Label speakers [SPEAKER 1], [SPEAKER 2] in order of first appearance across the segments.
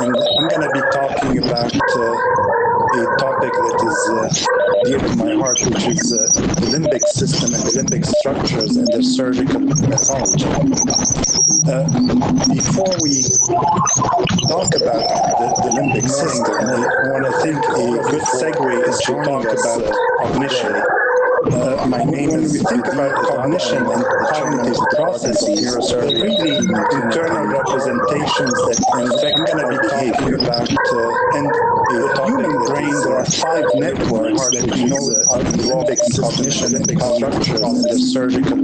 [SPEAKER 1] And I'm going to be talking about a topic that is dear to my heart, which is the limbic system and the limbic structures and their surgical pathology. Before we talk about the limbic system, I want to think a good segue is to talk about cognition. When we think about cognition and cognitive processes, they're really internal representations that affect our behavior. And the human brain, there are 5 networks that we know are involved in cognition, limbic structures, and the surgical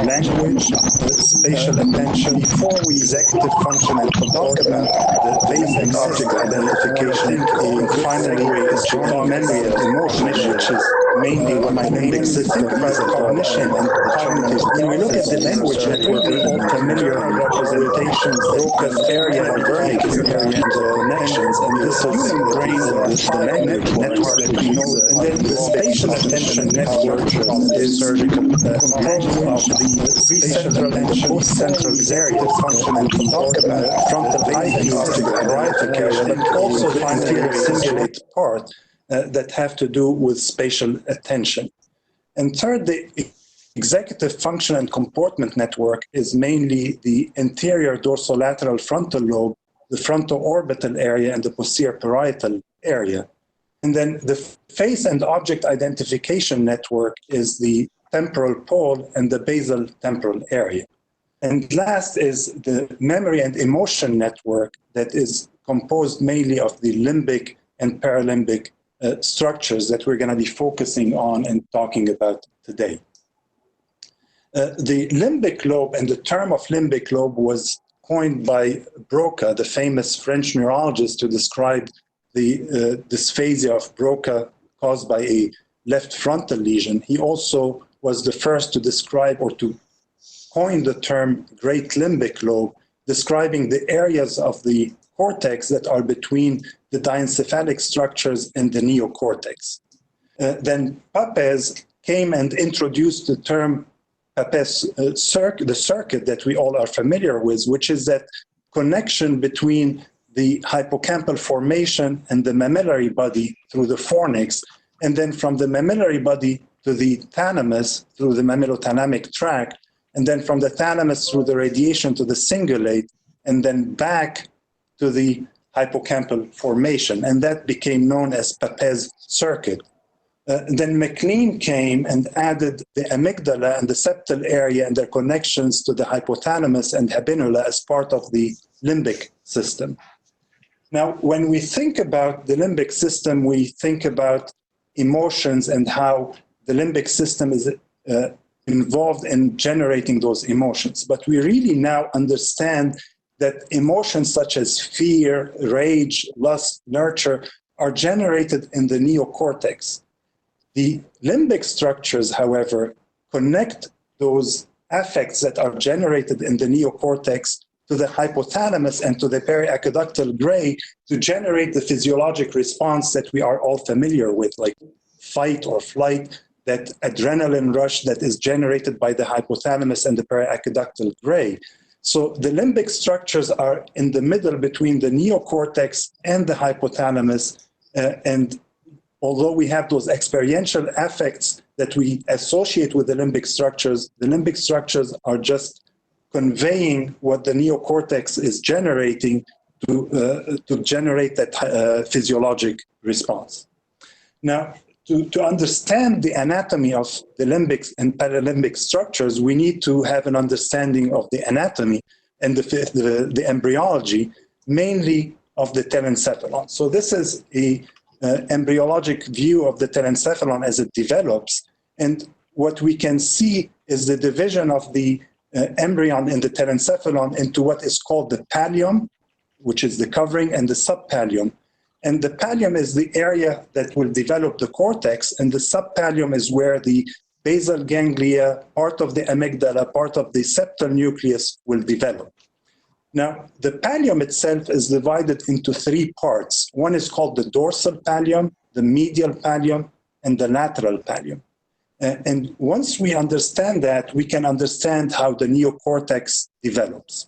[SPEAKER 1] language, spatial attention, before we executive function and talk about the basic object identification. And finally, is to talk memory and emotion, which is mainly what my limbic system is cognition and cognitive. When we look at the language network, we're all familiar representations that broken area and vertical area and the connections, and this human brain, the language network that we know, and then the spatial attention network is surgical composed of the precentral and the post-central executive function, and we talk about frontal eye field identification, but also the anterior cingulate part that have to do with spatial attention. And third, the executive function and comportment network is mainly the anterior dorsolateral frontal lobe, the frontoorbital area, and the posterior parietal area. And then the face and object identification network is the temporal pole and the basal temporal area. And last is the memory and emotion network that is composed mainly of the limbic and paralimbic structures that we're going to be focusing on and talking about today. The limbic lobe, and the term of limbic lobe was coined by Broca, the famous French neurologist, to describe the dysphasia of Broca caused by a left frontal lesion. He also was the first to describe or to coin the term great limbic lobe, describing the areas of the cortex that are between the diencephalic structures and the neocortex. Then Papez came and introduced the term Papez the circuit that we all are familiar with, which is that connection between the hippocampal formation and the mammillary body through the fornix, and then from the mammillary body to the thalamus through the mammillothalamic tract, and then from the thalamus through the radiation to the cingulate, and then back to the hippocampal formation, and that became known as Papez circuit. Then MacLean came and added the amygdala and the septal area and their connections to the hypothalamus and habenula as part of the limbic system. Now, when we think about the limbic system, we think about emotions and how the limbic system is involved in generating those emotions. But we really now understand that emotions such as fear, rage, lust, nurture are generated in the neocortex. The limbic structures, however, connect those affects that are generated in the neocortex to the hypothalamus and to the periaqueductal gray to generate the physiologic response that we are all familiar with, like fight or flight, that adrenaline rush that is generated by the hypothalamus and the periaqueductal gray. So the limbic structures are in the middle between the neocortex and the hypothalamus, and although we have those experiential affects that we associate with the limbic structures are just conveying what the neocortex is generating to generate that physiologic response. Now, to understand the anatomy of the limbic and paralimbic structures, we need to have an understanding of the anatomy and the embryology, mainly of the telencephalon. So this is a embryologic view of the telencephalon as it develops. And what we can see is the division of the embryon in the telencephalon into what is called the pallium, which is the covering, and the subpallium. And the pallium is the area that will develop the cortex, and the subpallium is where the basal ganglia, part of the amygdala, part of the septal nucleus will develop. Now, the pallium itself is divided into 3 parts. One is called the dorsal pallium, the medial pallium, and the lateral pallium. And once we understand that, we can understand how the neocortex develops.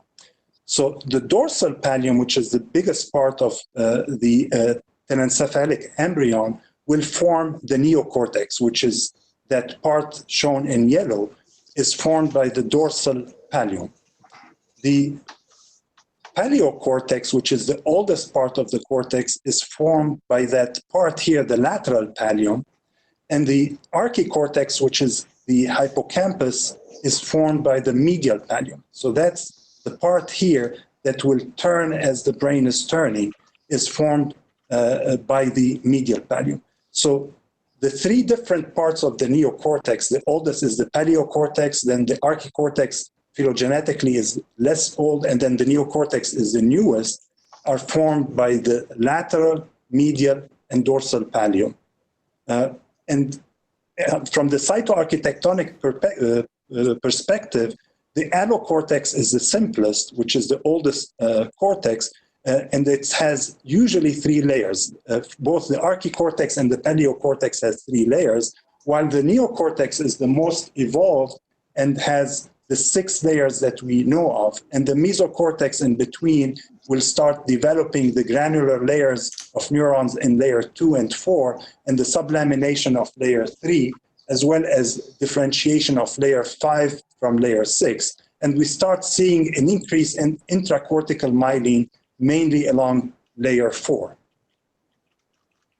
[SPEAKER 1] So the dorsal pallium, which is the biggest part of the telencephalic embryon will form the neocortex, which is that part shown in yellow, is formed by the dorsal pallium. The paleocortex, which is the oldest part of the cortex, is formed by that part here, the lateral pallium, and the archicortex, which is the hippocampus, is formed by the medial pallium. So that's the part here that will turn as the brain is turning, is formed by the medial pallium. So the three different parts of the neocortex, the oldest is the paleocortex, then the archicortex phylogenetically is less old, and then the neocortex is the newest, are formed by the lateral, medial, and dorsal pallium. And from the cytoarchitectonic perspective, the allocortex is the simplest, which is the oldest cortex, and it has usually three layers. Both the archicortex and the paleocortex has three layers, while the neocortex is the most evolved and has the 6 layers that we know of, and the mesocortex in between will start developing the granular layers of neurons in layer 2 and 4, and the sublamination of layer 3, as well as differentiation of layer 5 from layer 6. And we start seeing an increase in intracortical myelin, mainly along layer 4.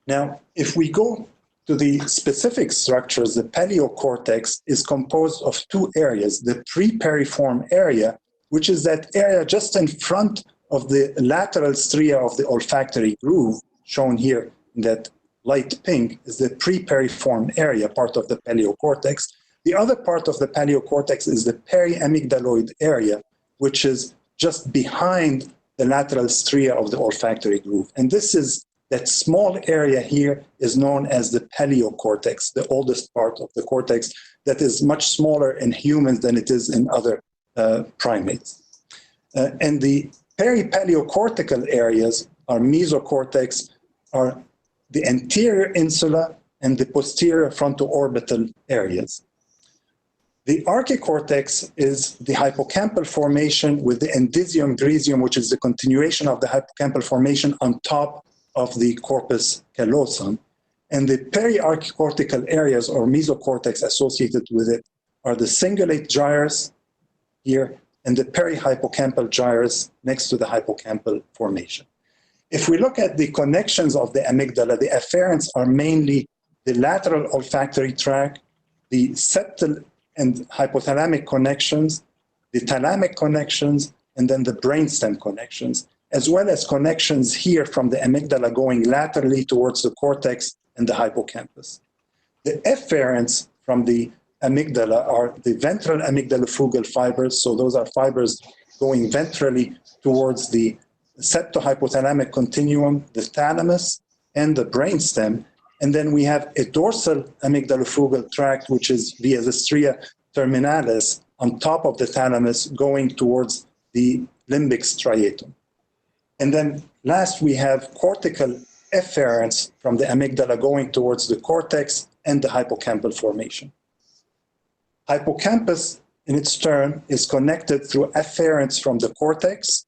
[SPEAKER 1] Now, if we go to the specific structures, the paleocortex is composed of 2 areas. The preperiform area, which is that area just in front of the lateral stria of the olfactory groove, shown here in that light pink, is the preperiform area, part of the paleocortex. The other part of the paleocortex is the periamygdaloid area, which is just behind the lateral stria of the olfactory groove. And this is that small area here is known as the paleocortex, the oldest part of the cortex that is much smaller in humans than it is in other primates. And the peripaleocortical areas, our mesocortex, are the anterior insula and the posterior frontoorbital areas. The archicortex is the hippocampal formation with the endysium griseum, which is the continuation of the hippocampal formation on top of the corpus callosum. And the periarchicortical areas or mesocortex associated with it are the cingulate gyrus here and the perihippocampal gyrus next to the hippocampal formation. If we look at the connections of the amygdala, the afferents are mainly the lateral olfactory tract, the septal and hypothalamic connections, the thalamic connections, and then the brainstem connections, as well as connections here from the amygdala going laterally towards the cortex and the hippocampus. The efferents from the amygdala are the ventral amygdalofugal fibers, so those are fibers going ventrally towards the septohypothalamic continuum, the thalamus, and the brainstem. And then we have a dorsal amygdalofugal tract, which is via the stria terminalis on top of the thalamus going towards the limbic striatum. And then last, we have cortical efferents from the amygdala going towards the cortex and the hippocampal formation. Hippocampus, in its turn, is connected through afferents from the cortex,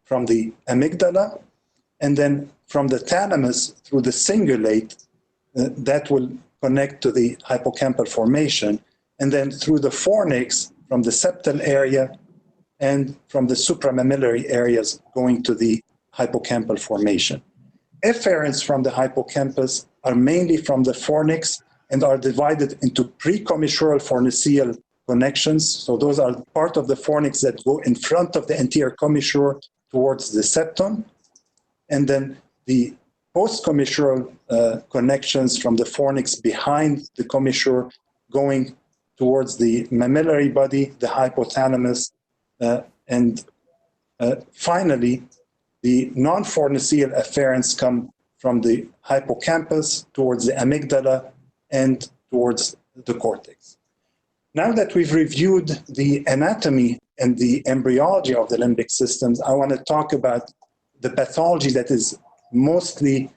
[SPEAKER 1] from the amygdala, and then from the thalamus through the cingulate that will connect to the hippocampal formation, and then through the fornix from the septal area and from the supramammillary areas going to the hippocampal formation. Efferents from the hippocampus are mainly from the fornix and are divided into precommissural forniceal connections. So those are part of the fornix that go in front of the anterior commissure towards the septum, and then the post-commissural connections from the fornix behind the commissure going towards the mammillary body, the hypothalamus, and finally, the non-forniceal afferents come from the hippocampus towards the amygdala and towards the cortex. Now that we've reviewed the anatomy and the embryology of the limbic systems, I want to talk about the pathology that is mostly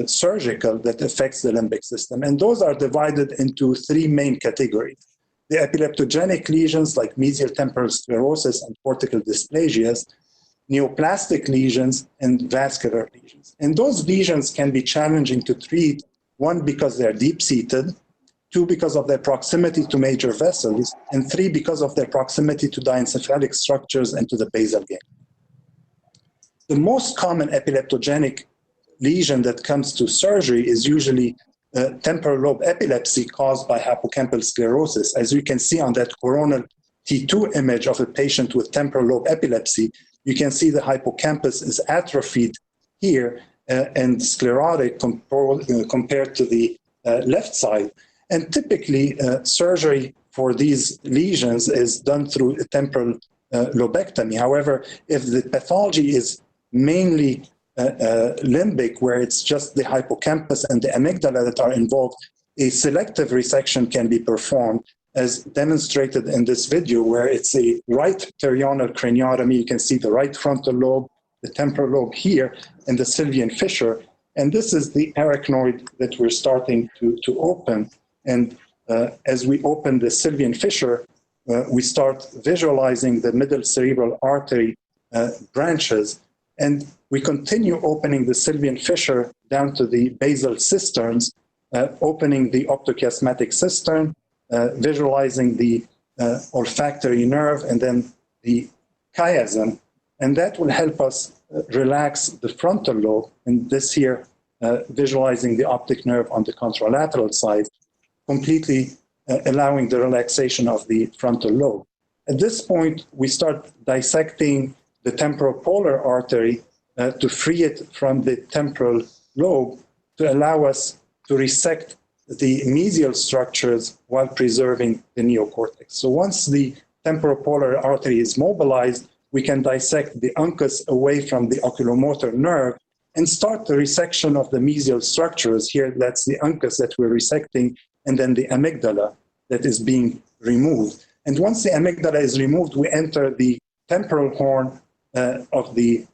[SPEAKER 1] surgical that affects the limbic system. And those are divided into 3 main categories. The epileptogenic lesions like mesial temporal sclerosis and cortical dysplasias, neoplastic lesions, and vascular lesions. And those lesions can be challenging to treat, one, because they're deep-seated, two, because of their proximity to major vessels, and three, because of their proximity to diencephalic structures and to the basal ganglia. The most common epileptogenic lesion that comes to surgery is usually temporal lobe epilepsy caused by hippocampal sclerosis. As you can see on that coronal T2 image of a patient with temporal lobe epilepsy, you can see the hippocampus is atrophied here and sclerotic compared to the left side. And typically, surgery for these lesions is done through a temporal lobectomy. However, if the pathology is mainly limbic, where it's just the hippocampus and the amygdala that are involved, a selective resection can be performed, as demonstrated in this video, where it's a right pterional craniotomy. You can see the right frontal lobe, the temporal lobe here, and the sylvian fissure. And this is the arachnoid that we're starting to open. And as we open the sylvian fissure, we start visualizing the middle cerebral artery branches. And we continue opening the sylvian fissure down to the basal cisterns, opening the optochiasmatic cistern, visualizing the olfactory nerve, and then the chiasm. And that will help us relax the frontal lobe. And this here, visualizing the optic nerve on the contralateral side, completely allowing the relaxation of the frontal lobe. At this point, we start dissecting the temporal polar artery to free it from the temporal lobe to allow us to resect the mesial structures while preserving the neocortex. So once the temporal polar artery is mobilized, we can dissect the uncus away from the oculomotor nerve and start the resection of the mesial structures. Here, that's the uncus that we're resecting, and then the amygdala that is being removed. And once the amygdala is removed, we enter the temporal horn of the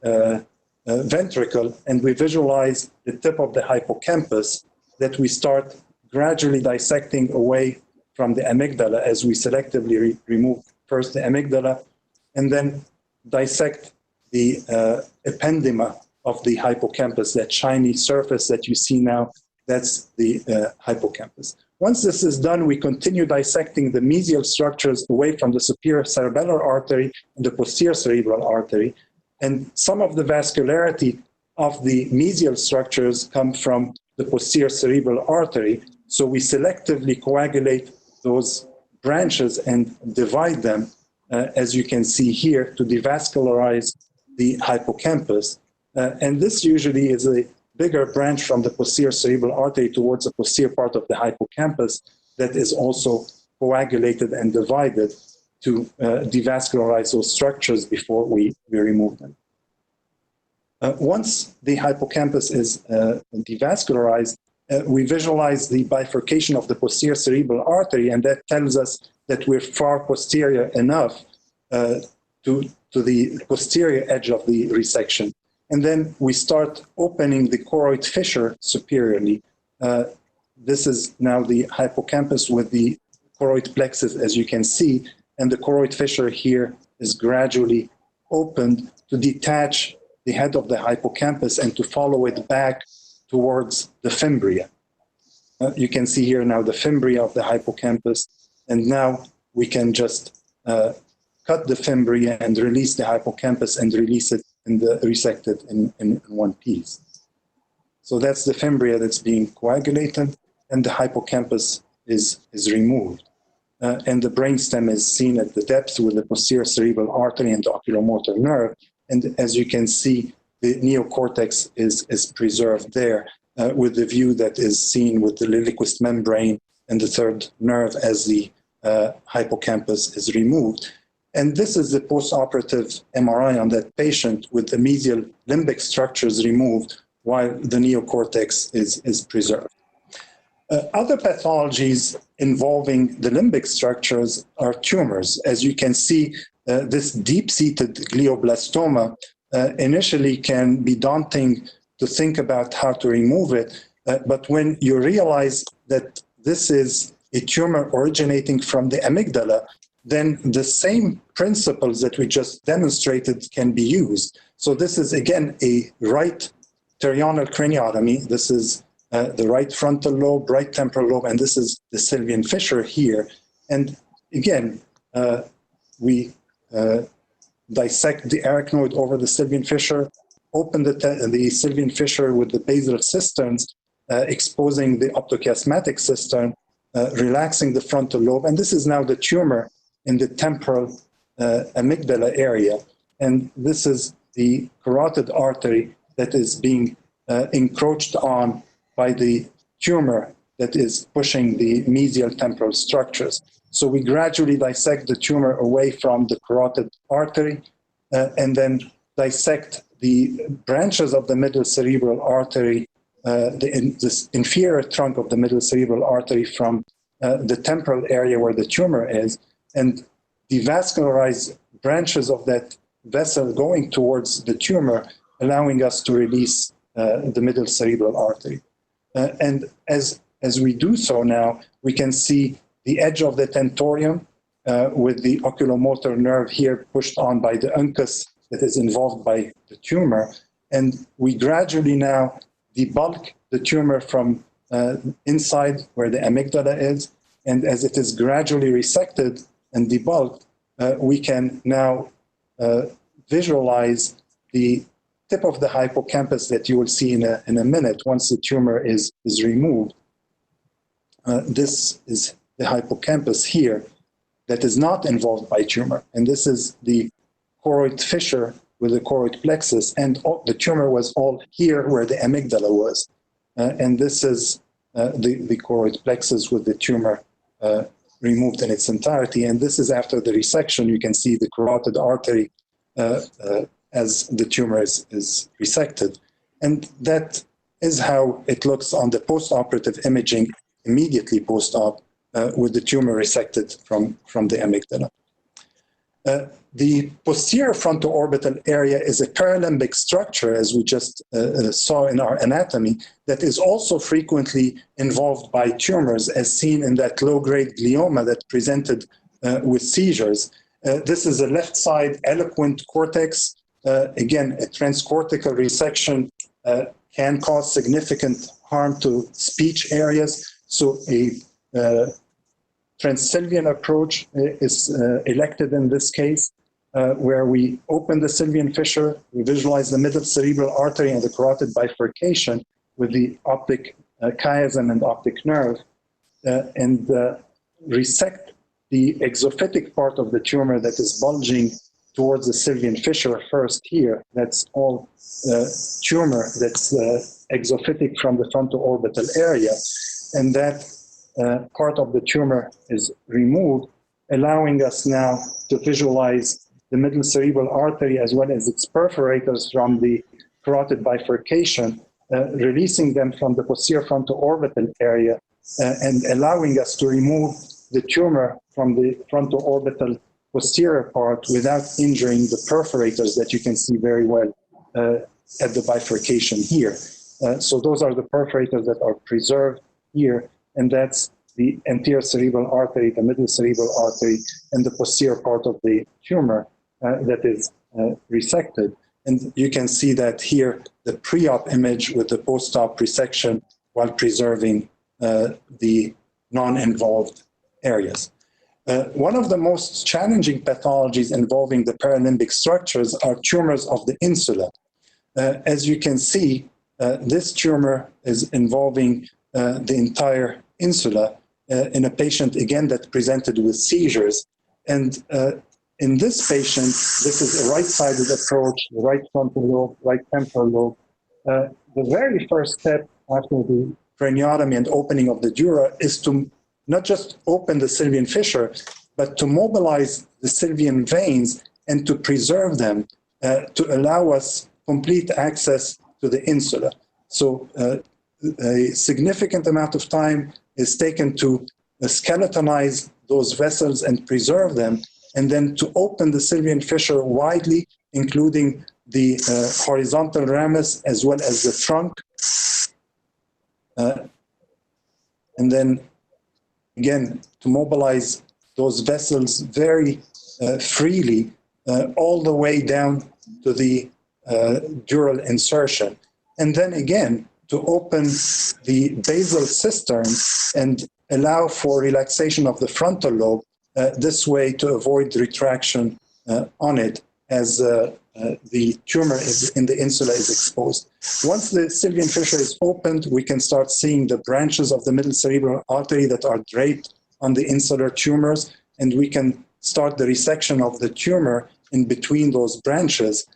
[SPEAKER 1] ventricle, and we visualize the tip of the hippocampus that we start gradually dissecting away from the amygdala as we selectively remove first the amygdala and then dissect the ependyma of the hippocampus, that shiny surface that you see now, that's the hippocampus. Once this is done, we continue dissecting the mesial structures away from the superior cerebellar artery and the posterior cerebral artery. And some of the vascularity of the mesial structures come from the posterior cerebral artery. So we selectively coagulate those branches and divide them, as you can see here, to devascularize the hippocampus. And this usually is a bigger branch from the posterior cerebral artery towards the posterior part of the hippocampus that is also coagulated and divided to devascularize those structures before we remove them. Once the hippocampus is devascularized, we visualize the bifurcation of the posterior cerebral artery, and that tells us that we're far posterior enough to the posterior edge of the resection. And then we start opening the choroid fissure superiorly. This is now the hippocampus with the choroid plexus, as you can see, and the choroid fissure here is gradually opened to detach the head of the hippocampus and to follow it back towards the fimbria. You can see here now the fimbria of the hippocampus, and now we can just cut the fimbria and release the hippocampus and release it in the resected in one piece. So that's the fimbria that's being coagulated, and the hippocampus is removed. And the brainstem is seen at the depth with the posterior cerebral artery and the oculomotor nerve. And as you can see, the neocortex is preserved there with the view that is seen with the Lilliquist membrane and the third nerve as the hippocampus is removed. And this is the postoperative MRI on that patient with the mesial limbic structures removed while the neocortex is preserved. Other pathologies involving the limbic structures are tumors. As you can see, this deep-seated glioblastoma initially can be daunting to think about how to remove it, but when you realize that this is a tumor originating from the amygdala, then the same principles that we just demonstrated can be used. So this is, again, a right pterional craniotomy. This is the right frontal lobe, right temporal lobe, and this is the Sylvian fissure here. And again, we dissect the arachnoid over the Sylvian fissure, open the Sylvian fissure with the basal cisterns, exposing the optochiasmatic cistern, relaxing the frontal lobe. And this is now the tumor in the temporal amygdala area. And this is the carotid artery that is being encroached on by the tumor that is pushing the mesial temporal structures. So we gradually dissect the tumor away from the carotid artery and then dissect the branches of the middle cerebral artery, this inferior trunk of the middle cerebral artery from the temporal area where the tumor is, and devascularize branches of that vessel going towards the tumor, allowing us to release the middle cerebral artery. And as we do so now, we can see the edge of the tentorium with the oculomotor nerve here pushed on by the uncus that is involved by the tumor. And we gradually now debulk the tumor from inside where the amygdala is. And as it is gradually resected and debulked, we can now visualize the tip of the hippocampus that you will see in a minute once the tumor is removed. This is the hippocampus here that is not involved by tumor. And this is the choroid fissure with the choroid plexus. And the tumor was all here where the amygdala was. And this is the choroid plexus with the tumor removed in its entirety. And this is after the resection. You can see the carotid artery as the tumor is resected. And that is how it looks on the post-operative imaging immediately post-op with the tumor resected from the amygdala. The posterior frontoorbital area is a paralimbic structure, as we just saw in our anatomy, that is also frequently involved by tumors, as seen in that low-grade glioma that presented with seizures. This is a left side eloquent cortex. Again, a transcortical resection can cause significant harm to speech areas. So a Trans-Sylvian approach is elected in this case, where we open the Sylvian fissure, we visualize the middle cerebral artery and the carotid bifurcation with the optic chiasm and optic nerve, and resect the exophytic part of the tumor that is bulging towards the Sylvian fissure first here. That's all tumor that's exophytic from the frontoorbital area. And that part of the tumor is removed, allowing us now to visualize the middle cerebral artery as well as its perforators from the carotid bifurcation, releasing them from the posterior frontoorbital area and allowing us to remove the tumor from the frontoorbital posterior part without injuring the perforators that you can see very well at the bifurcation here. So those are the perforators that are preserved here, and that's the anterior cerebral artery, the middle cerebral artery, and the posterior part of the tumor that is resected. And you can see that here, the pre-op image with the post-op resection while preserving the non-involved areas. One of the most challenging pathologies involving the paralimbic structures are tumors of the insula. As you can see, this tumor is involving the entire insula in a patient, again, that presented with seizures. And in this patient, this is a right-sided approach, the right frontal lobe, right temporal lobe. The very first step after the craniotomy and opening of the dura is to not just open the Sylvian fissure, but to mobilize the Sylvian veins and to preserve them to allow us complete access to the insula. So a significant amount of time is taken to skeletonize those vessels and preserve them, and then to open the Sylvian fissure widely, including the horizontal ramus as well as the trunk. And then, again, to mobilize those vessels very freely all the way down to the dural insertion. And then again, to open the basal cistern and allow for relaxation of the frontal lobe, this way to avoid retraction on it as the tumor in the insula is exposed. Once the sylvian fissure is opened, we can start seeing the branches of the middle cerebral artery that are draped on the insular tumors, and we can start the resection of the tumor in between those branches.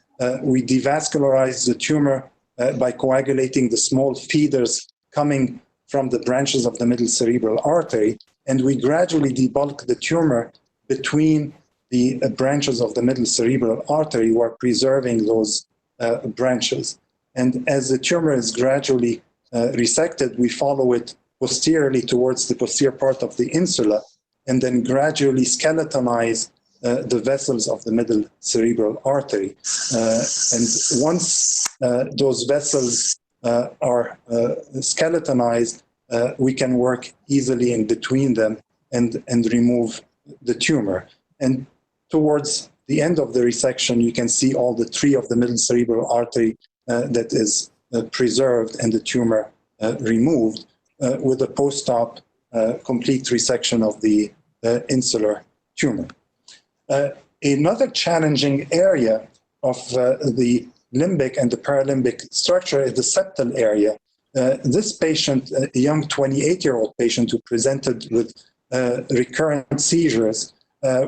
[SPEAKER 1] We devascularize the tumor by coagulating the small feeders coming from the branches of the middle cerebral artery, and we gradually debulk the tumor between the branches of the middle cerebral artery while preserving those branches. And as the tumor is gradually resected, we follow it posteriorly towards the posterior part of the insula, and then gradually skeletonize the vessels of the middle cerebral artery. And once those vessels are skeletonized, we can work easily in between them and remove the tumor. And towards the end of the resection, you can see all the tree of the middle cerebral artery that is preserved and the tumor removed with a post-op complete resection of the insular tumor. Another challenging area of the limbic and the paralimbic structure is the septal area. This patient, a young 28-year-old patient who presented with recurrent seizures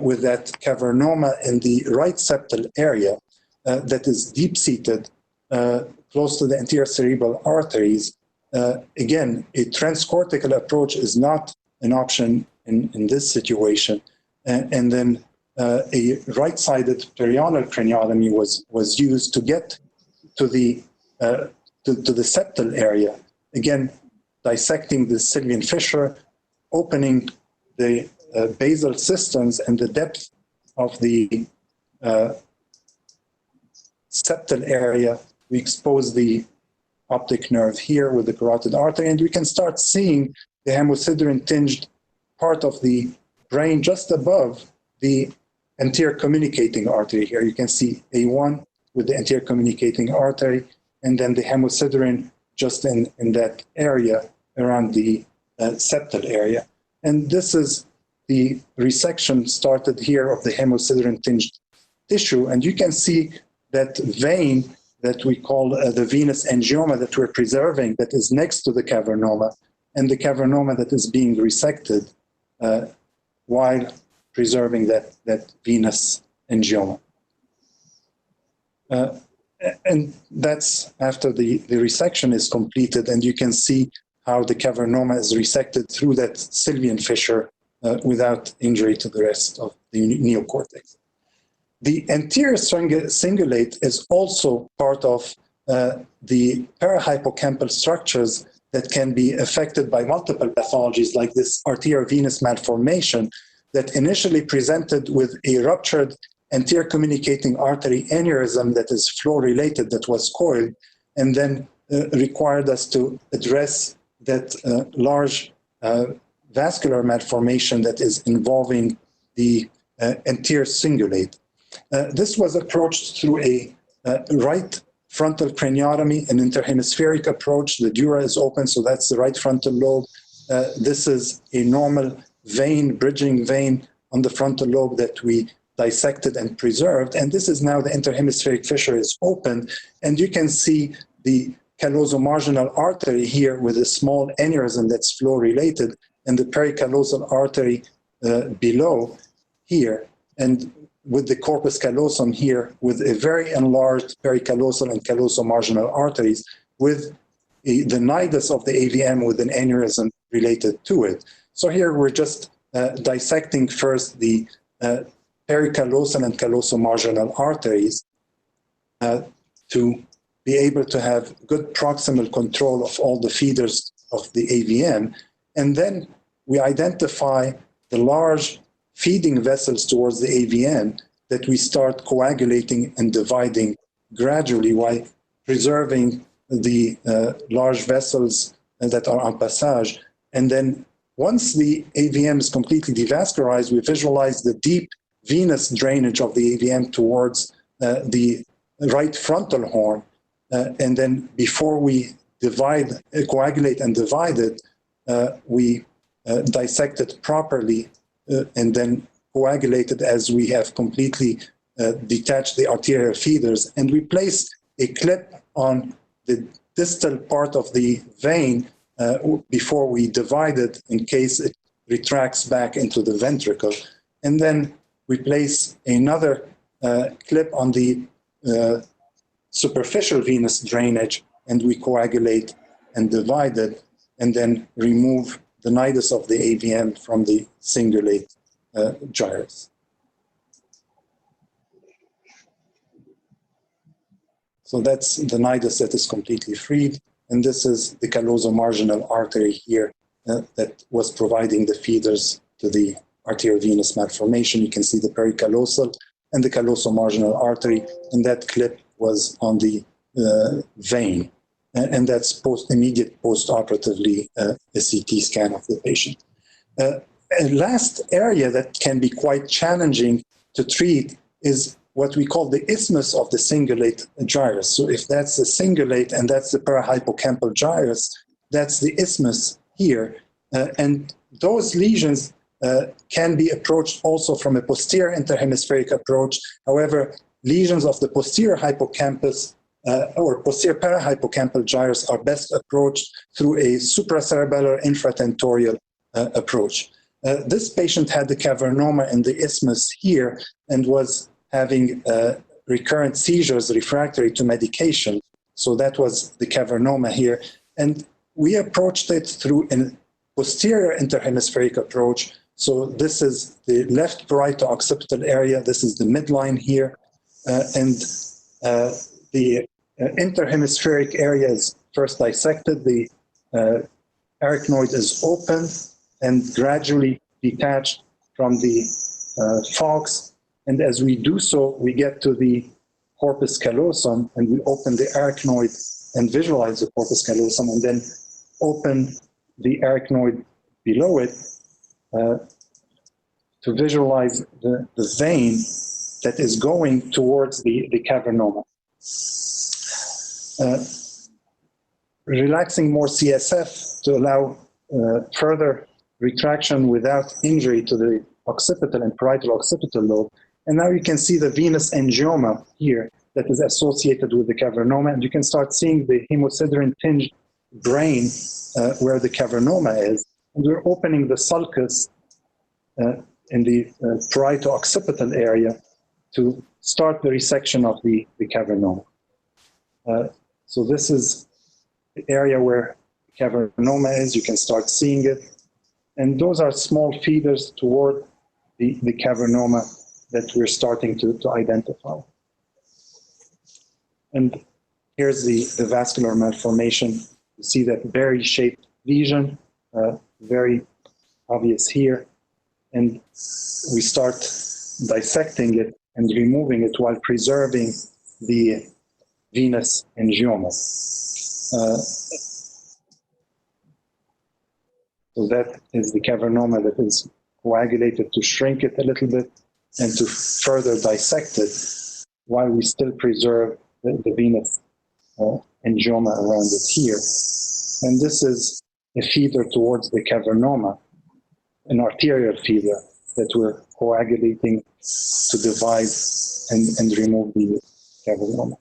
[SPEAKER 1] with that cavernoma in the right septal area that is deep-seated close to the anterior cerebral arteries. Again, a transcortical approach is not an option in this situation. And then a right-sided periodontal craniotomy was used to get to the septal area. Again, dissecting the sylvian fissure, opening the basal cisterns and the depth of the septal area. We expose the optic nerve here with the carotid artery, and we can start seeing the hemosiderin-tinged part of the brain just above the anterior communicating artery here. You can see A1 with the anterior communicating artery, and then the hemosiderin just in that area around the septal area. And this is the resection started here of the hemosiderin-tinged tissue, and you can see that vein that we call the venous angioma that we're preserving that is next to the cavernoma, and the cavernoma that is being resected while preserving that venous angioma. And that's after the resection is completed, and you can see how the cavernoma is resected through that sylvian fissure without injury to the rest of the neocortex. The anterior cingulate is also part of the parahippocampal structures that can be affected by multiple pathologies like this arteriovenous malformation that initially presented with a ruptured anterior communicating artery aneurysm that is flow-related, that was coiled, and then required us to address that large vascular malformation that is involving the anterior cingulate. This was approached through a right frontal craniotomy, an interhemispheric approach. The dura is open, so that's the right frontal lobe. This is a normal vein, bridging vein on the frontal lobe that we dissected and preserved. And this is now the interhemispheric fissure is open, and you can see the callosomarginal artery here with a small aneurysm that's flow-related, and the pericallosal artery below here, and with the corpus callosum here with a very enlarged pericallosal and callosomarginal arteries with the nidus of the AVM with an aneurysm related to it. So here we're just dissecting first the pericallosal and callosomarginal arteries to be able to have good proximal control of all the feeders of the AVM. And then we identify the large feeding vessels towards the AVM that we start coagulating and dividing gradually while preserving the large vessels that are en passage. And then once the AVM is completely devascularized, we visualize the deep venous drainage of the AVM towards the right frontal horn, and then before we coagulate and divide it, we dissect it properly and then coagulate it as we have completely detached the arterial feeders. And we place a clip on the distal part of the vein before we divide it in case it retracts back into the ventricle. And then we place another clip on the superficial venous drainage, and we coagulate and divide it, and then remove the nidus of the AVM from the cingulate gyrus. So that's the nidus that is completely freed, and this is the callosomarginal artery here that was providing the feeders to the arteriovenous malformation. You can see the pericallosal and the callosomarginal artery, and that clip was on the vein. And that's immediate post-operatively a CT scan of the patient. A last area that can be quite challenging to treat is what we call the isthmus of the cingulate gyrus. So if that's the cingulate and that's the parahypocampal gyrus, that's the isthmus here. And those lesions can be approached also from a posterior interhemispheric approach. However, lesions of the posterior hippocampus or posterior parahypocampal gyrus are best approached through a supracerebellar infratentorial approach. This patient had the cavernoma in the isthmus here and was having recurrent seizures refractory to medication. So that was the cavernoma here. And we approached it through a posterior interhemispheric approach. So this is the left parieto-occipital area. This is the midline here. And the interhemispheric area is first dissected. The arachnoid is open and gradually detached from the falx. And as we do so, we get to the corpus callosum, and we open the arachnoid and visualize the corpus callosum, and then open the arachnoid below it to visualize the vein that is going towards the cavernoma. Relaxing more CSF to allow further retraction without injury to the occipital and parietal occipital lobe. And now you can see the venous angioma here that is associated with the cavernoma, and you can start seeing the hemosiderin tinged brain where the cavernoma is. And we're opening the sulcus in the parieto-occipital area to start the resection of the cavernoma. So this is the area where the cavernoma is. You can start seeing it. And those are small feeders toward the cavernoma that we're starting to identify. And here's the vascular malformation. You see that berry-shaped lesion, very obvious here. And we start dissecting it and removing it while preserving the venous angioma. So that is the cavernoma that is coagulated to shrink it a little bit and to further dissect it while we still preserve the venous angioma around it here. And this is a feeder towards the cavernoma, an arterial feeder that we're coagulating to divide and remove the cavernoma.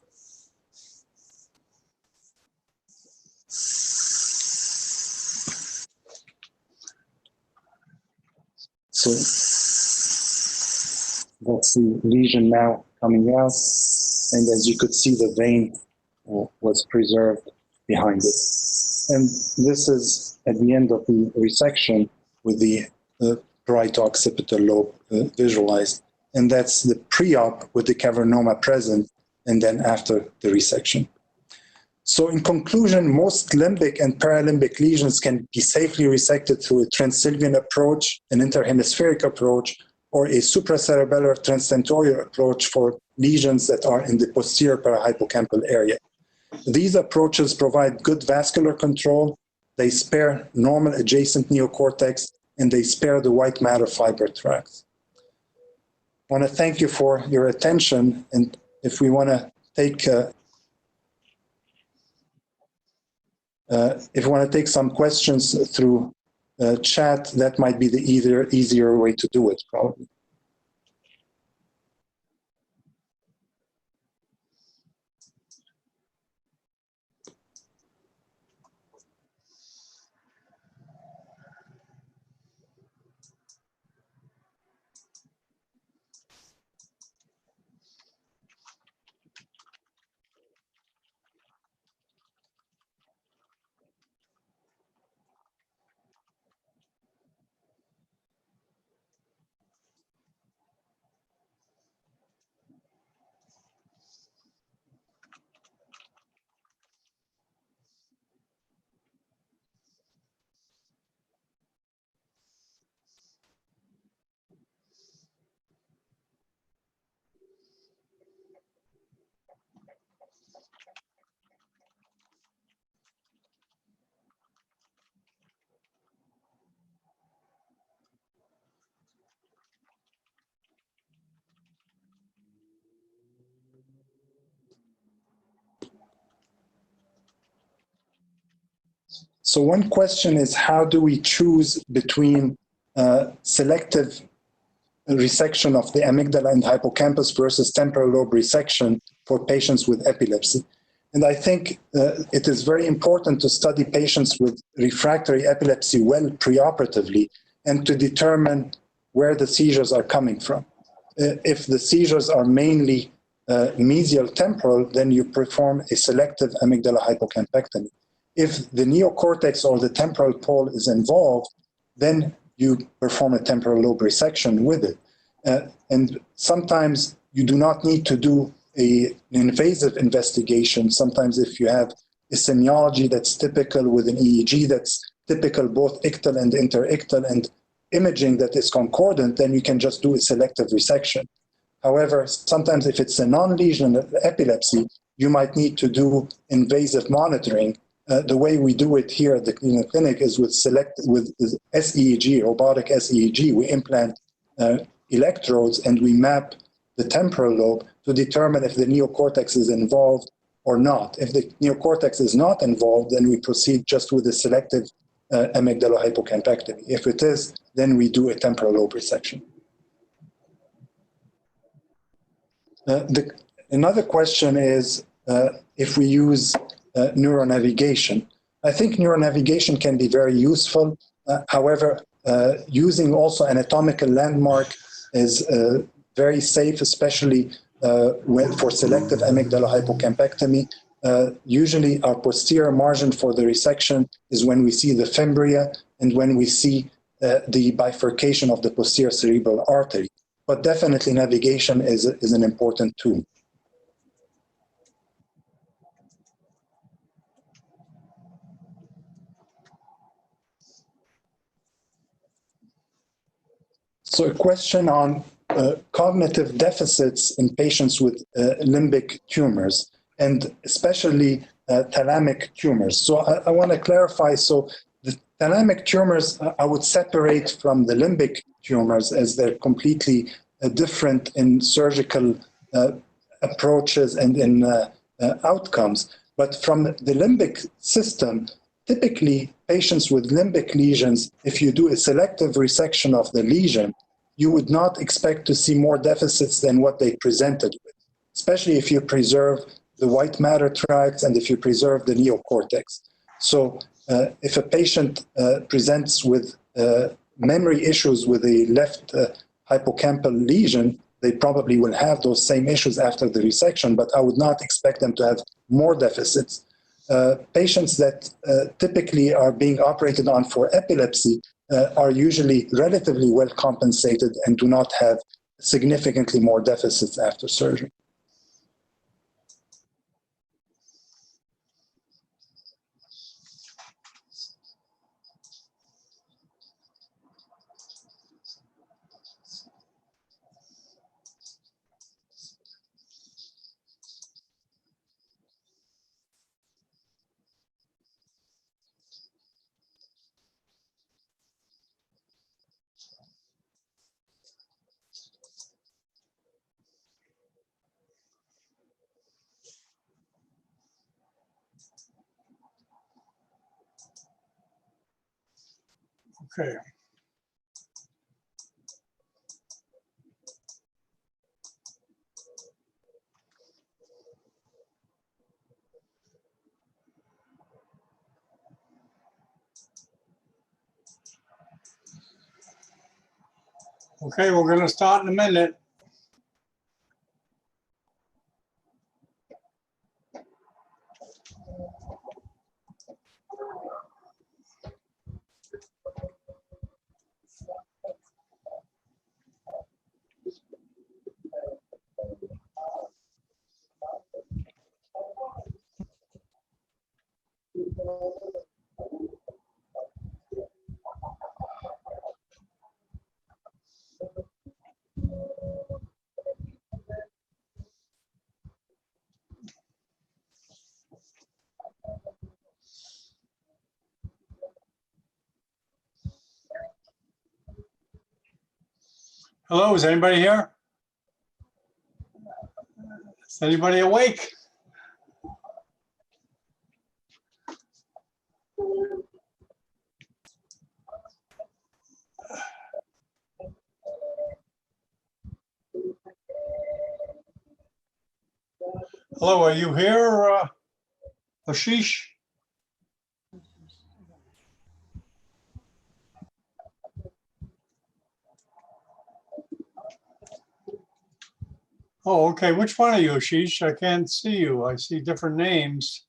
[SPEAKER 1] So that's the lesion now coming out, and as you could see, the vein was preserved behind it. And this is at the end of the resection with the parieto-occipital lobe visualized, and that's the pre-op with the cavernoma present, and then after the resection. So in conclusion, most limbic and paralimbic lesions can be safely resected through a transsylvian approach, an interhemispheric approach, or a supracerebellar transtentorial approach for lesions that are in the posterior parahypocampal area. These approaches provide good vascular control, they spare normal adjacent neocortex, and they spare the white matter fiber tracts. I want to thank you for your attention, and if we want to take some questions through chat, that might be the easier way to do it, probably. So one question is, how do we choose between selective resection of the amygdala and hippocampus versus temporal lobe resection for patients with epilepsy? And I think it is very important to study patients with refractory epilepsy well preoperatively and to determine where the seizures are coming from. If the seizures are mainly mesial temporal, then you perform a selective amygdala hypocampectomy. If the neocortex or the temporal pole is involved, then you perform a temporal lobe resection with it. And sometimes you do not need to do an invasive investigation. Sometimes if you have a semiology that's typical with an EEG that's typical both ictal and interictal and imaging that is concordant, then you can just do a selective resection. However, sometimes if it's a non-lesion epilepsy, you might need to do invasive monitoring. The way we do it here at the clinic is with SEEG, robotic SEEG. We implant electrodes and we map the temporal lobe to determine if the neocortex is involved or not. If the neocortex is not involved, then we proceed just with a selective amygdala hypocampectomy. If it is, then we do a temporal lobe resection. Another question is if we use neuronavigation. I think neuronavigation can be very useful. However, using also anatomical landmark is very safe, especially for selective amygdala hypocampectomy. Usually our posterior margin for the resection is when we see the fimbria and when we see the bifurcation of the posterior cerebral artery. But definitely navigation is an important tool. So a question on cognitive deficits in patients with limbic tumors, and especially thalamic tumors. So I want to clarify, so the thalamic tumors I would separate from the limbic tumors as they're completely different in surgical approaches and in outcomes. But from the limbic system, typically patients with limbic lesions, if you do a selective resection of the lesion, you would not expect to see more deficits than what they presented with, especially if you preserve the white matter tracts and if you preserve the neocortex. So if a patient presents with memory issues with a left hippocampal lesion, they probably will have those same issues after the resection, but I would not expect them to have more deficits. Patients that typically are being operated on for epilepsy are usually relatively well compensated and do not have significantly more deficits after surgery.
[SPEAKER 2] Okay. Okay, we're going to start in a minute. Hello, is anybody here? Is anybody awake? Hello, are you here, Ashish? Oh, okay. Which one are you, Ashish? I can't see you. I see different names.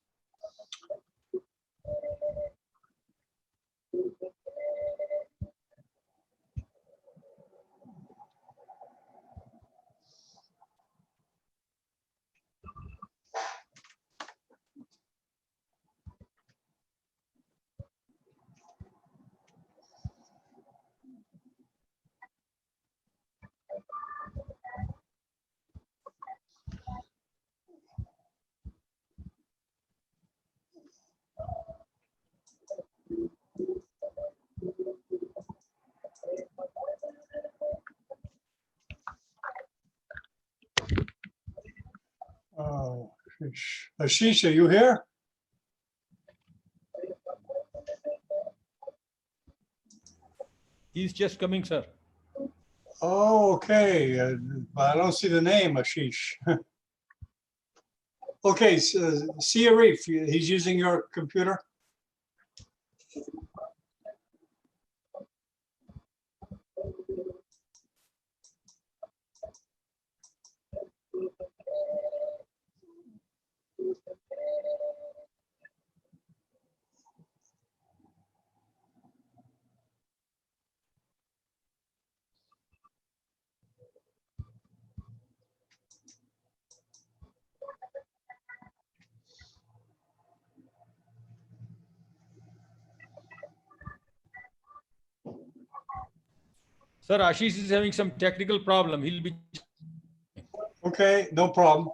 [SPEAKER 2] Oh, Ashish, are you here?
[SPEAKER 3] He's just coming, sir.
[SPEAKER 2] Oh, okay. I don't see the name, Ashish. Okay, so, see Arif, he's using your computer?
[SPEAKER 3] Sir, Ashish is having some technical problem. He'll be.
[SPEAKER 2] Okay, no problem.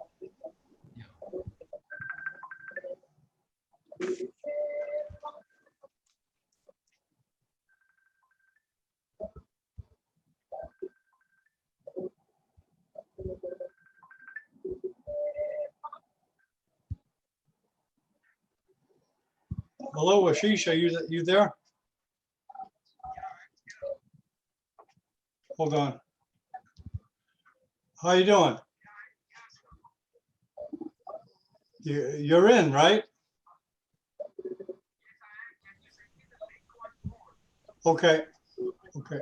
[SPEAKER 2] Hello, Ashish, are you there? Hold on. How you doing? You're in, right? Okay. Okay.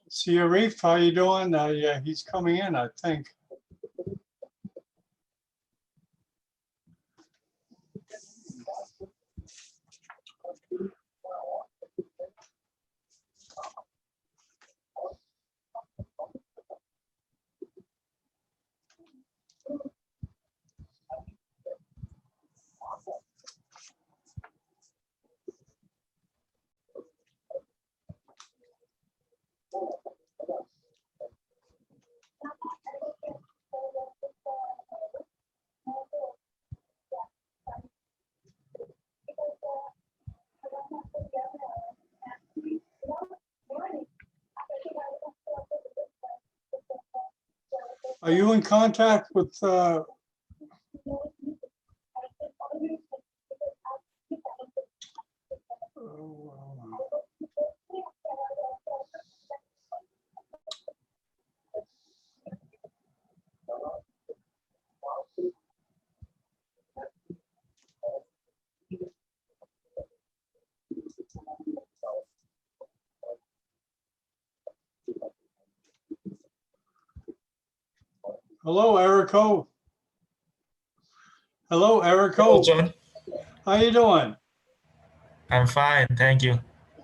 [SPEAKER 2] See Arif, how you doing? Yeah, he's coming in, I think. Are you in contact with hello, Erico? Hello, Erico.
[SPEAKER 4] Hello, John.
[SPEAKER 2] How you doing?
[SPEAKER 4] I'm fine, thank you.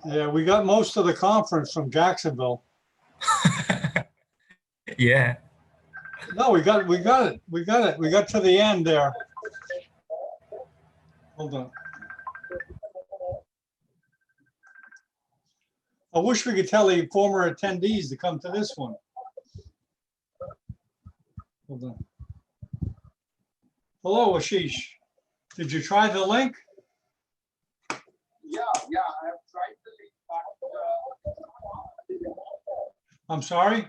[SPEAKER 2] Yeah, we got most of the conference from Jacksonville.
[SPEAKER 4] Yeah.
[SPEAKER 2] No, we got it. We got to the end there. Hold on. I wish we could tell the former attendees to come to this one. Hold on. Hello, Ashish. Did you try the link?
[SPEAKER 5] Yeah, I have tried the link, but
[SPEAKER 2] I'm sorry?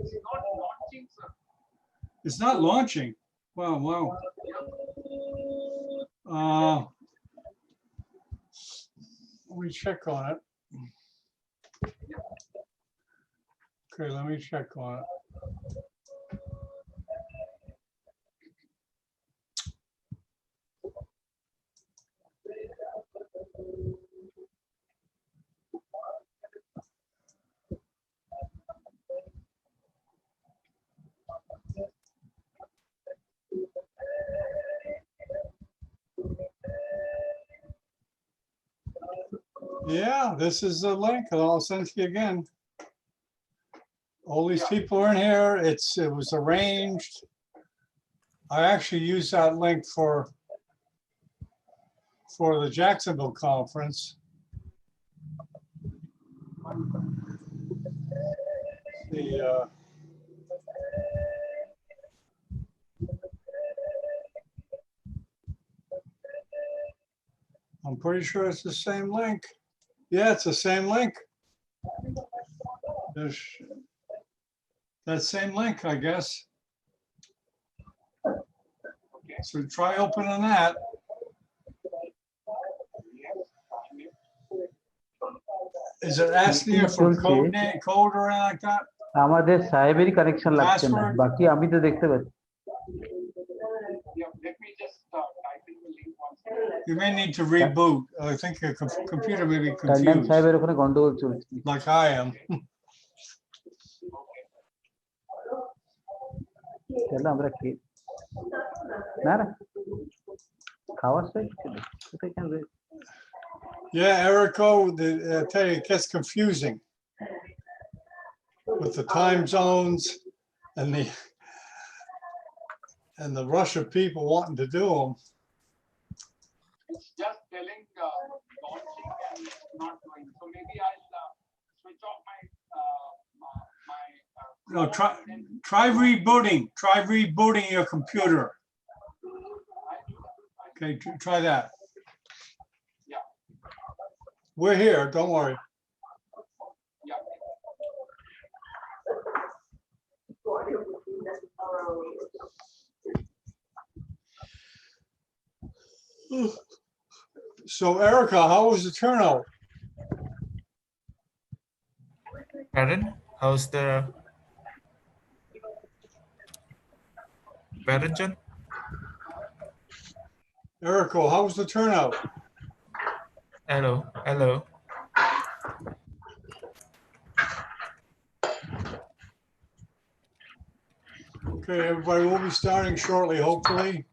[SPEAKER 5] it's not launching, sir.
[SPEAKER 2] It's not launching. Wow. Let me check on it. Okay, let me check on it. Yeah, this is the link. I'll send it to you again. All these people are in here. It was arranged. I actually used that link for the Jacksonville conference. I'm pretty sure it's the same link. Yeah, it's the same link. There's that same link, I guess. So try opening that. Is it asking you for code name, code or anything like that?
[SPEAKER 6] আমাদের সাহেবেরই connection লাগছে না
[SPEAKER 2] Password?
[SPEAKER 6] বাকি আমি তো দেখতে পাচ্ছি
[SPEAKER 5] Yeah, let me just type in the link once again.
[SPEAKER 2] You may need to reboot. I think your computer may be
[SPEAKER 6] Tandon
[SPEAKER 2] confused,
[SPEAKER 6] সাহেবের ওখানে গন্ডগোল চলছে
[SPEAKER 2] like I am.
[SPEAKER 6] তাহলে আমরা কি না না খাওয়ার সাইড কোথায় কেন
[SPEAKER 2] Yeah, Erico, I tell you, it gets confusing with the time zones and the rush of people wanting to do them.
[SPEAKER 5] It's just telling launching and not doing. So maybe I'll switch off my
[SPEAKER 2] No, try rebooting. Try rebooting your computer. Okay, try that.
[SPEAKER 5] Yeah.
[SPEAKER 2] We're here, don't worry.
[SPEAKER 5] Yeah.
[SPEAKER 2] So Erica, how was the turnout?
[SPEAKER 4] Pardon? How's the pardon, John?
[SPEAKER 2] Erico, how was the turnout?
[SPEAKER 4] Hello.
[SPEAKER 2] Okay, everybody, we'll be starting shortly, hopefully.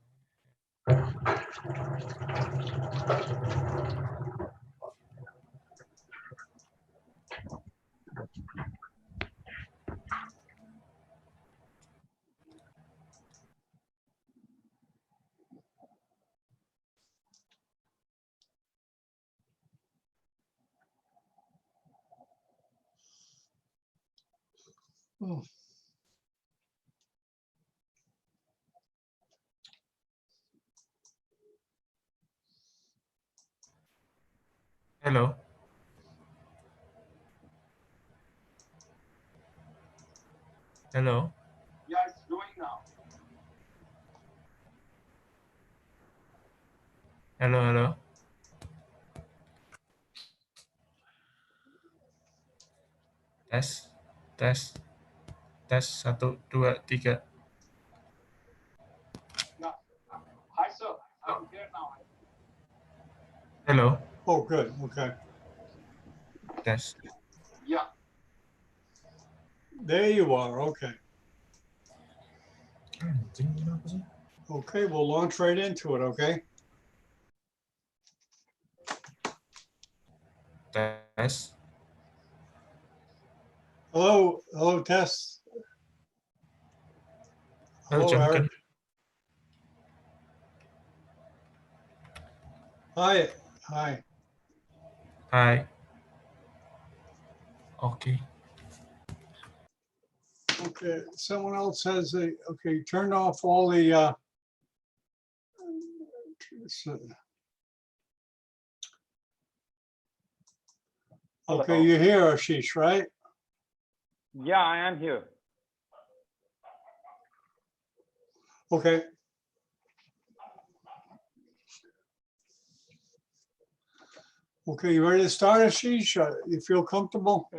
[SPEAKER 2] Oh.
[SPEAKER 4] Hello. Hello.
[SPEAKER 5] Yeah, it's doing now.
[SPEAKER 4] Hello. Hello. Tes. Tes. Tes. 1, 2, 3.
[SPEAKER 5] Yeah. Hi, sir. I'm here now.
[SPEAKER 4] Hello.
[SPEAKER 2] Oh, good, okay.
[SPEAKER 4] Tes.
[SPEAKER 5] Yeah.
[SPEAKER 2] There you are, okay. Okay, we'll launch right into it, okay?
[SPEAKER 4] Tes.
[SPEAKER 2] Hello, hello, Tess.
[SPEAKER 4] Hello,
[SPEAKER 2] Hello, Eric. Hi, hi.
[SPEAKER 4] Hi. Okay.
[SPEAKER 2] Okay, someone else has a, okay, turned off all the, okay, you're here, Ashish, right?
[SPEAKER 7] Yeah, I am here.
[SPEAKER 2] Okay. Okay, you ready to start, Ashish? You feel comfortable?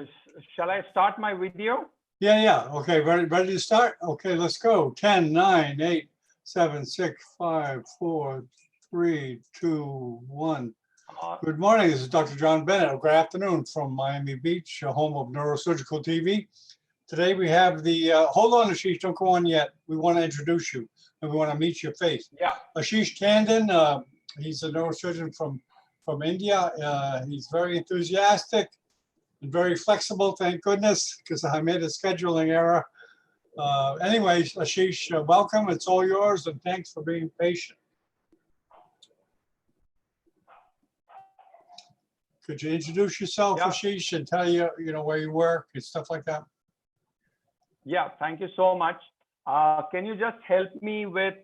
[SPEAKER 7] Shall I start my video?
[SPEAKER 2] Yeah, yeah. Okay, ready to start? Okay, let's go. 10, 9, 8, 7, 6, 5, 4, 3, 2, 1. Good morning. This is Dr. John Bennett. Good afternoon from Miami Beach, home of Neurosurgical TV. Today we have the, hold on, Ashish, don't go on yet. We want to introduce you and we want to meet your face.
[SPEAKER 7] Yeah.
[SPEAKER 2] Ashish Tandon, he's a neurosurgeon from India. He's very enthusiastic and very flexible, thank goodness, because I made a scheduling error. Anyways, Ashish, welcome. It's all yours, and thanks for being patient. Could you introduce yourself,
[SPEAKER 7] Yeah.
[SPEAKER 2] Ashish, and tell you, where you work and stuff like that?
[SPEAKER 7] Yeah, thank you so much. Can you just help me with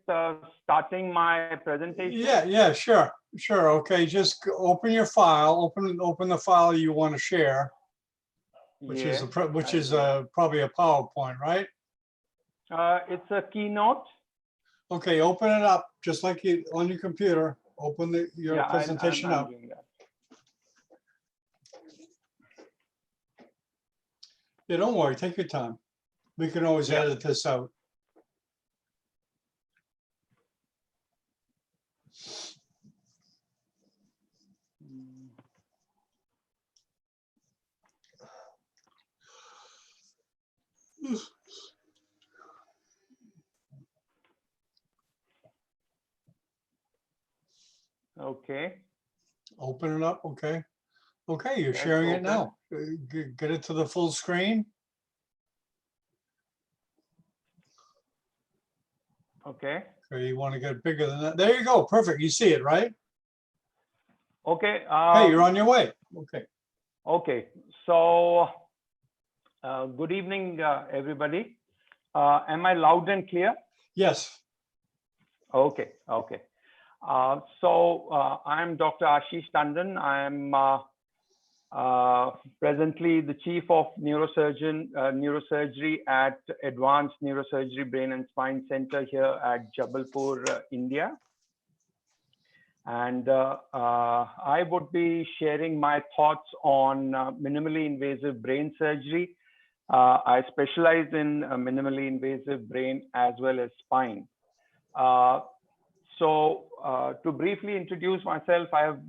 [SPEAKER 7] starting my presentation?
[SPEAKER 2] Yeah, sure. Okay, just open your file. Open the file you want to share, which is probably a PowerPoint, right?
[SPEAKER 7] It's a keynote.
[SPEAKER 2] Okay, open it up just like you on your computer. Open your presentation
[SPEAKER 7] I'm
[SPEAKER 2] up.
[SPEAKER 7] doing that.
[SPEAKER 2] Yeah, don't worry. Take your time. We can always edit this out.
[SPEAKER 7] Okay.
[SPEAKER 2] Open it up. Okay. Okay, you're
[SPEAKER 7] Yes,
[SPEAKER 2] sharing it
[SPEAKER 7] open.
[SPEAKER 2] now. Get it to the full screen.
[SPEAKER 7] Okay.
[SPEAKER 2] Okay, you want to get it bigger than that. There you go. Perfect. You see it, right?
[SPEAKER 7] Okay.
[SPEAKER 2] Hey, you're on your way. Okay.
[SPEAKER 7] Okay. So, good evening, everybody. Am I loud and clear?
[SPEAKER 2] Yes.
[SPEAKER 7] Okay. Okay. I'm Dr. Ashish Tandon. I'm presently the Chief of Neurosurgery at Advanced Neurosurgery Brain and Spine Center here at Jabalpur, India. And I would be sharing my thoughts on minimally invasive brain surgery. I specialize in minimally invasive brain as well as spine. To briefly introduce myself, I have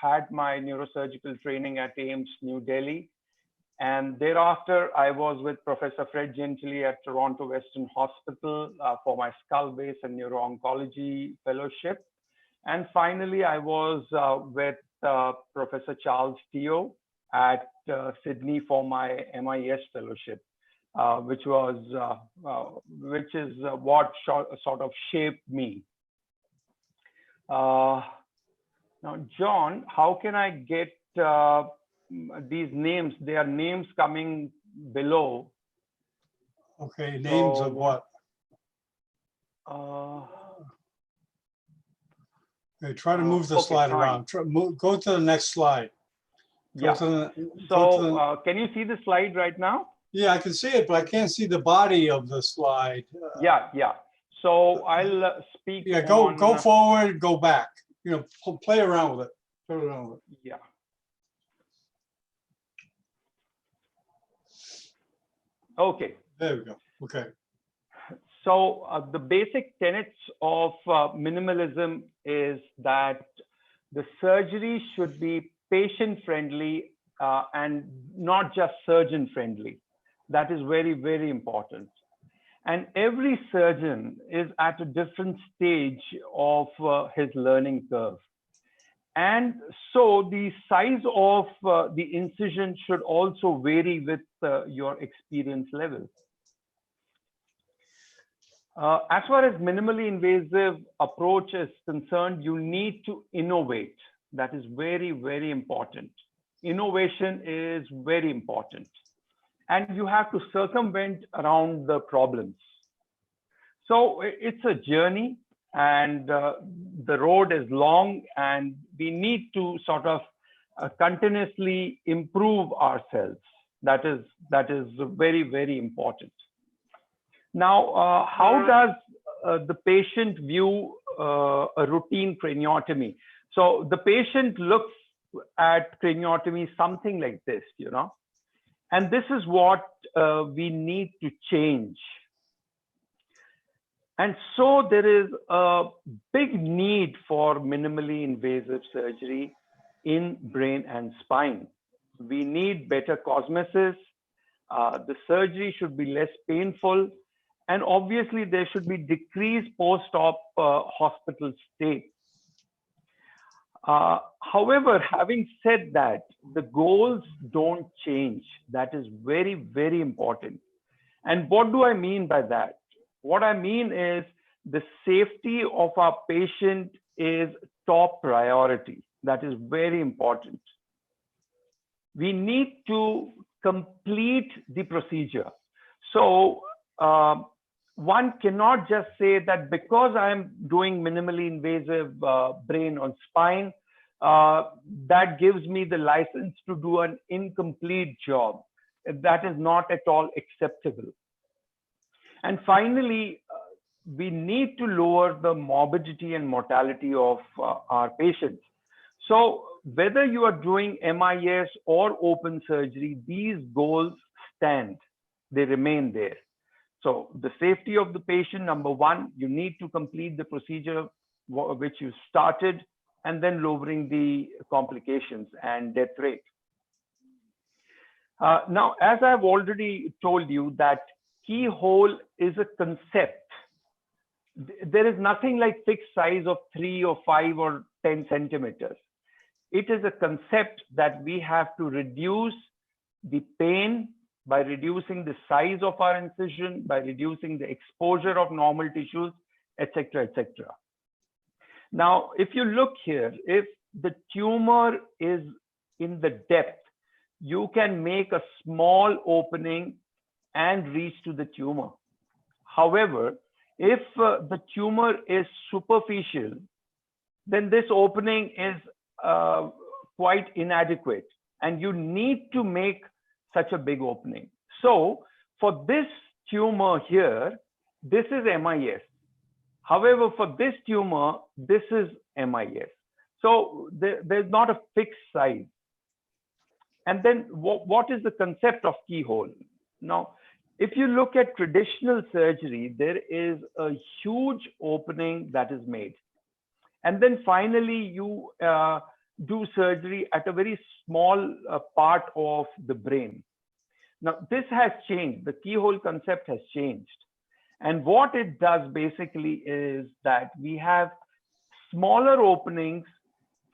[SPEAKER 7] had my neurosurgical training at AIIMS, New Delhi. And thereafter, I was with Professor Fred Gentili at Toronto Western Hospital for my skull base and neuro-oncology fellowship. And finally, I was with Professor Charles Teo at Sydney for my MIS fellowship, which is what sort of shaped me. Now, John, how can I get these names? There are names coming below.
[SPEAKER 2] Okay, names of what? Okay, try to move the
[SPEAKER 7] okay,
[SPEAKER 2] slide
[SPEAKER 7] fine.
[SPEAKER 2] around. Go to the next slide.
[SPEAKER 7] Yeah. So can you see the slide right now?
[SPEAKER 2] Yeah, I can see it, but I can't see the body of the slide.
[SPEAKER 7] Yeah. So I'll speak.
[SPEAKER 2] Yeah, go forward, go back. You know, play around with it. Play around with it.
[SPEAKER 7] Yeah. Okay.
[SPEAKER 2] There we go. Okay.
[SPEAKER 7] So the basic tenets of minimalism is that the surgery should be patient-friendly and not just surgeon-friendly. That is very, very important. And every surgeon is at a different stage of his learning curve. And so the size of the incision should also vary with your experience level. As far as minimally invasive approach is concerned, you need to innovate. That is very, very important. Innovation is very important. And you have to circumvent around the problems. So it's a journey, and the road is long, and we need to sort of continuously improve ourselves. That is very, very important. Now, how does the patient view a routine craniotomy? So the patient looks at craniotomy something like this, you know, and this is what we need to change. And so there is a big need for minimally invasive surgery in brain and spine. We need better cosmesis. The surgery should be less painful. And obviously, there should be decreased post-op hospital stay. However, having said that, the goals don't change. That is very, very important. And what do I mean by that? What I mean is the safety of our patient is top priority. That is very important. We need to complete the procedure. So one cannot just say that because I'm doing minimally invasive brain on spine, that gives me the license to do an incomplete job. That is not at all acceptable. And finally, we need to lower the morbidity and mortality of our patients. So whether you are doing MIS or open surgery, these goals stand, they remain there. So the safety of the patient, number one, you need to complete the procedure which you started, and then lowering the complications and death rate. Now, as I've already told you that keyhole is a concept. There is nothing like fixed size of 3 or 5 or 10 centimeters. It is a concept that we have to reduce the pain by reducing the size of our incision, by reducing the exposure of normal tissues, etc., etc. Now, if you look here, if the tumor is in the depth, you can make a small opening and reach to the tumor. However, if the tumor is superficial, then this opening is quite inadequate, and you need to make such a big opening. So for this tumor here, this is MIS. However, for this tumor, this is MIS. So there's not a fixed size. And then what is the concept of keyhole? Now, if you look at traditional surgery, there is a huge opening that is made. And then finally, you do surgery at a very small part of the brain. Now, this has changed. The keyhole concept has changed. And what it does basically is that we have smaller openings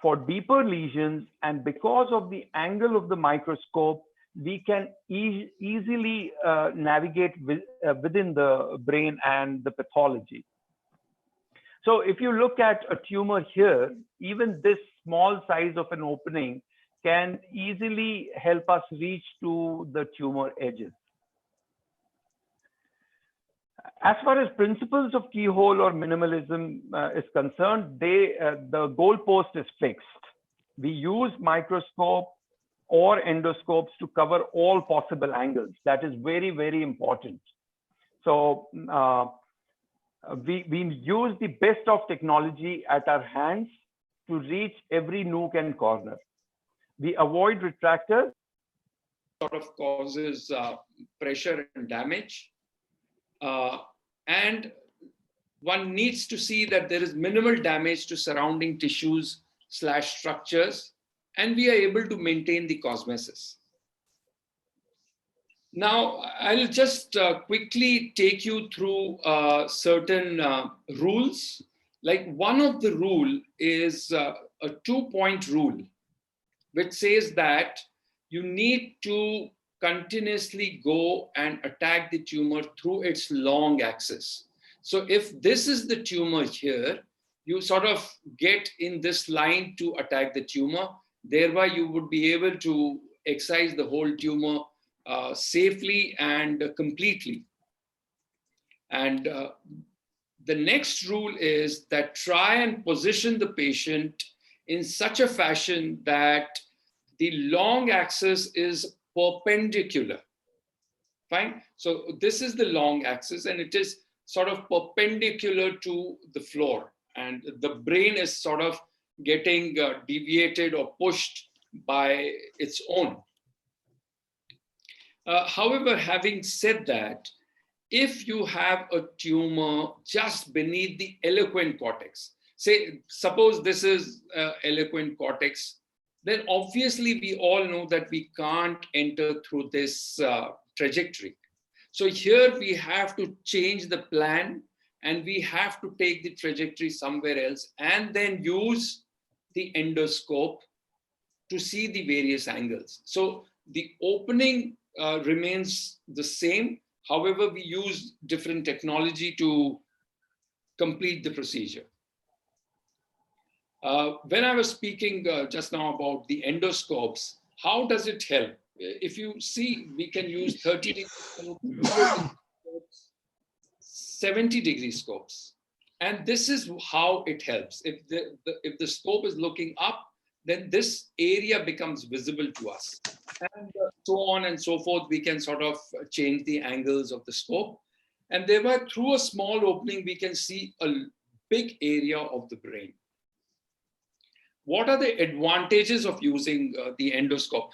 [SPEAKER 7] for deeper lesions, and because of the angle of the microscope, we can easily navigate within the brain and the pathology. So if you look at a tumor here, even this small size of an opening can easily help us reach to the tumor edges. As far as principles of keyhole or minimalism is concerned, the goalpost is fixed. We use microscope or endoscopes to cover all possible angles. That is very, very important. So we use the best of technology at our hands to reach every nook and corner. We avoid retractors.
[SPEAKER 8] Sort of causes pressure and damage. And one needs to see that there is minimal damage to surrounding tissues / structures, and we are able to maintain the cosmesis. Now, I'll just quickly take you through certain rules. Like one of the rule is a 2-point rule, which says that you need to continuously go and attack the tumor through its long axis. So if this is the tumor here, you sort of get in this line to attack the tumor. Thereby, you would be able to excise the whole tumor safely and completely. And the next rule is that try and position the patient in such a fashion that the long axis is perpendicular. Fine. So this is the long axis, and it is sort of perpendicular to the floor, and the brain is sort of getting deviated or pushed by its own. However, having said that, if you have a tumor just beneath the eloquent cortex, suppose this is eloquent cortex, then obviously we all know that we can't enter through this trajectory. So here we have to change the plan, and we have to take the trajectory somewhere else and then use the endoscope to see the various angles. So the opening remains the same. However, we use different technology to complete the procedure. When I was speaking just now about the endoscopes, how does it help? If you see, we can use 30-degree scopes, 70-degree scopes. And this is how it helps. If the scope is looking up, then this area becomes visible to us. And so on and so forth, we can sort of change the angles of the scope. And thereby, through a small opening, we can see a big area of the brain. What are the advantages of using the endoscope?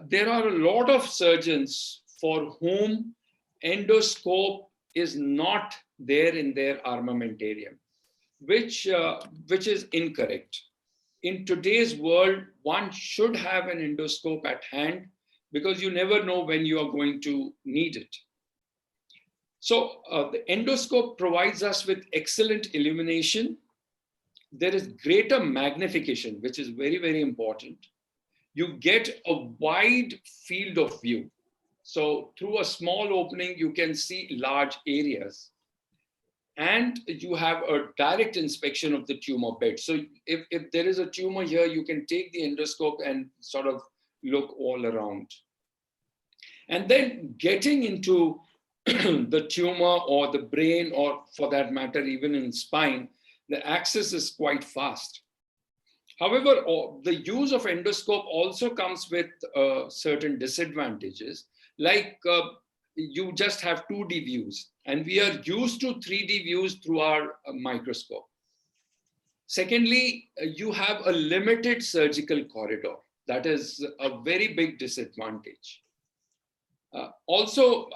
[SPEAKER 8] There are a lot of surgeons for whom endoscope is not there in their armamentarium, which is incorrect. In today's world, one should have an endoscope at hand because you never know when you are going to need it. So the endoscope provides us with excellent illumination. There is greater magnification, which is very, very important. You get a wide field of view. So through a small opening, you can see large areas. And you have a direct inspection of the tumor bed. So if there is a tumor here, you can take the endoscope and sort of look all around. And then getting into the tumor or the brain, or for that matter, even in spine, the access is quite fast. However, the use of endoscope also comes with certain disadvantages, like you just have 2D views, and we are used to 3D views through our microscope. Secondly, you have a limited surgical corridor. That is a very big disadvantage. Also,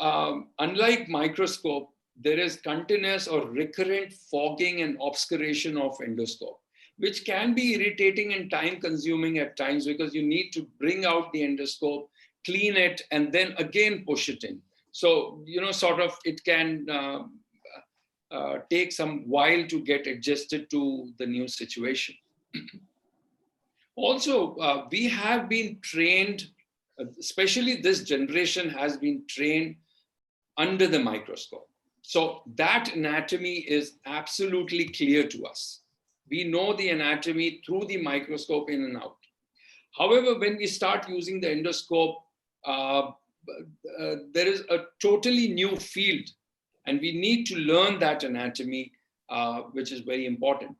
[SPEAKER 8] unlike microscope, there is continuous or recurrent fogging and obscuration of endoscope, which can be irritating and time consuming at times because you need to bring out the endoscope, clean it, and then again push it in. So, you know, sort of it can take some while to get adjusted to the new situation. Also, we have been trained, especially this generation has been trained under the microscope. So that anatomy is absolutely clear to us. We know the anatomy through the microscope in and out. However, when we start using the endoscope, there is a totally new field, and we need to learn that anatomy, which is very important.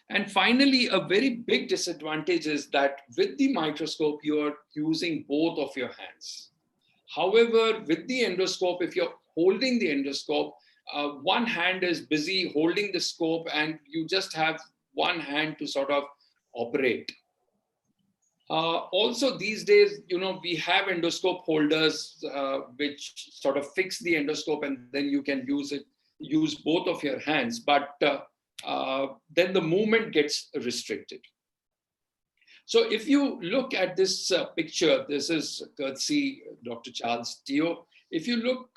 [SPEAKER 8] And finally, a very big disadvantage is that with the microscope, you are using both of your hands. However, with the endoscope, if you're holding the endoscope, one hand is busy holding the scope and you just have one hand to sort of operate. Also, these days, you know, we have endoscope holders which sort of fix the endoscope, and then you can use both of your hands, but then the movement gets restricted. So if you look at this picture, this is courtesy Dr. Charles Teo. If you look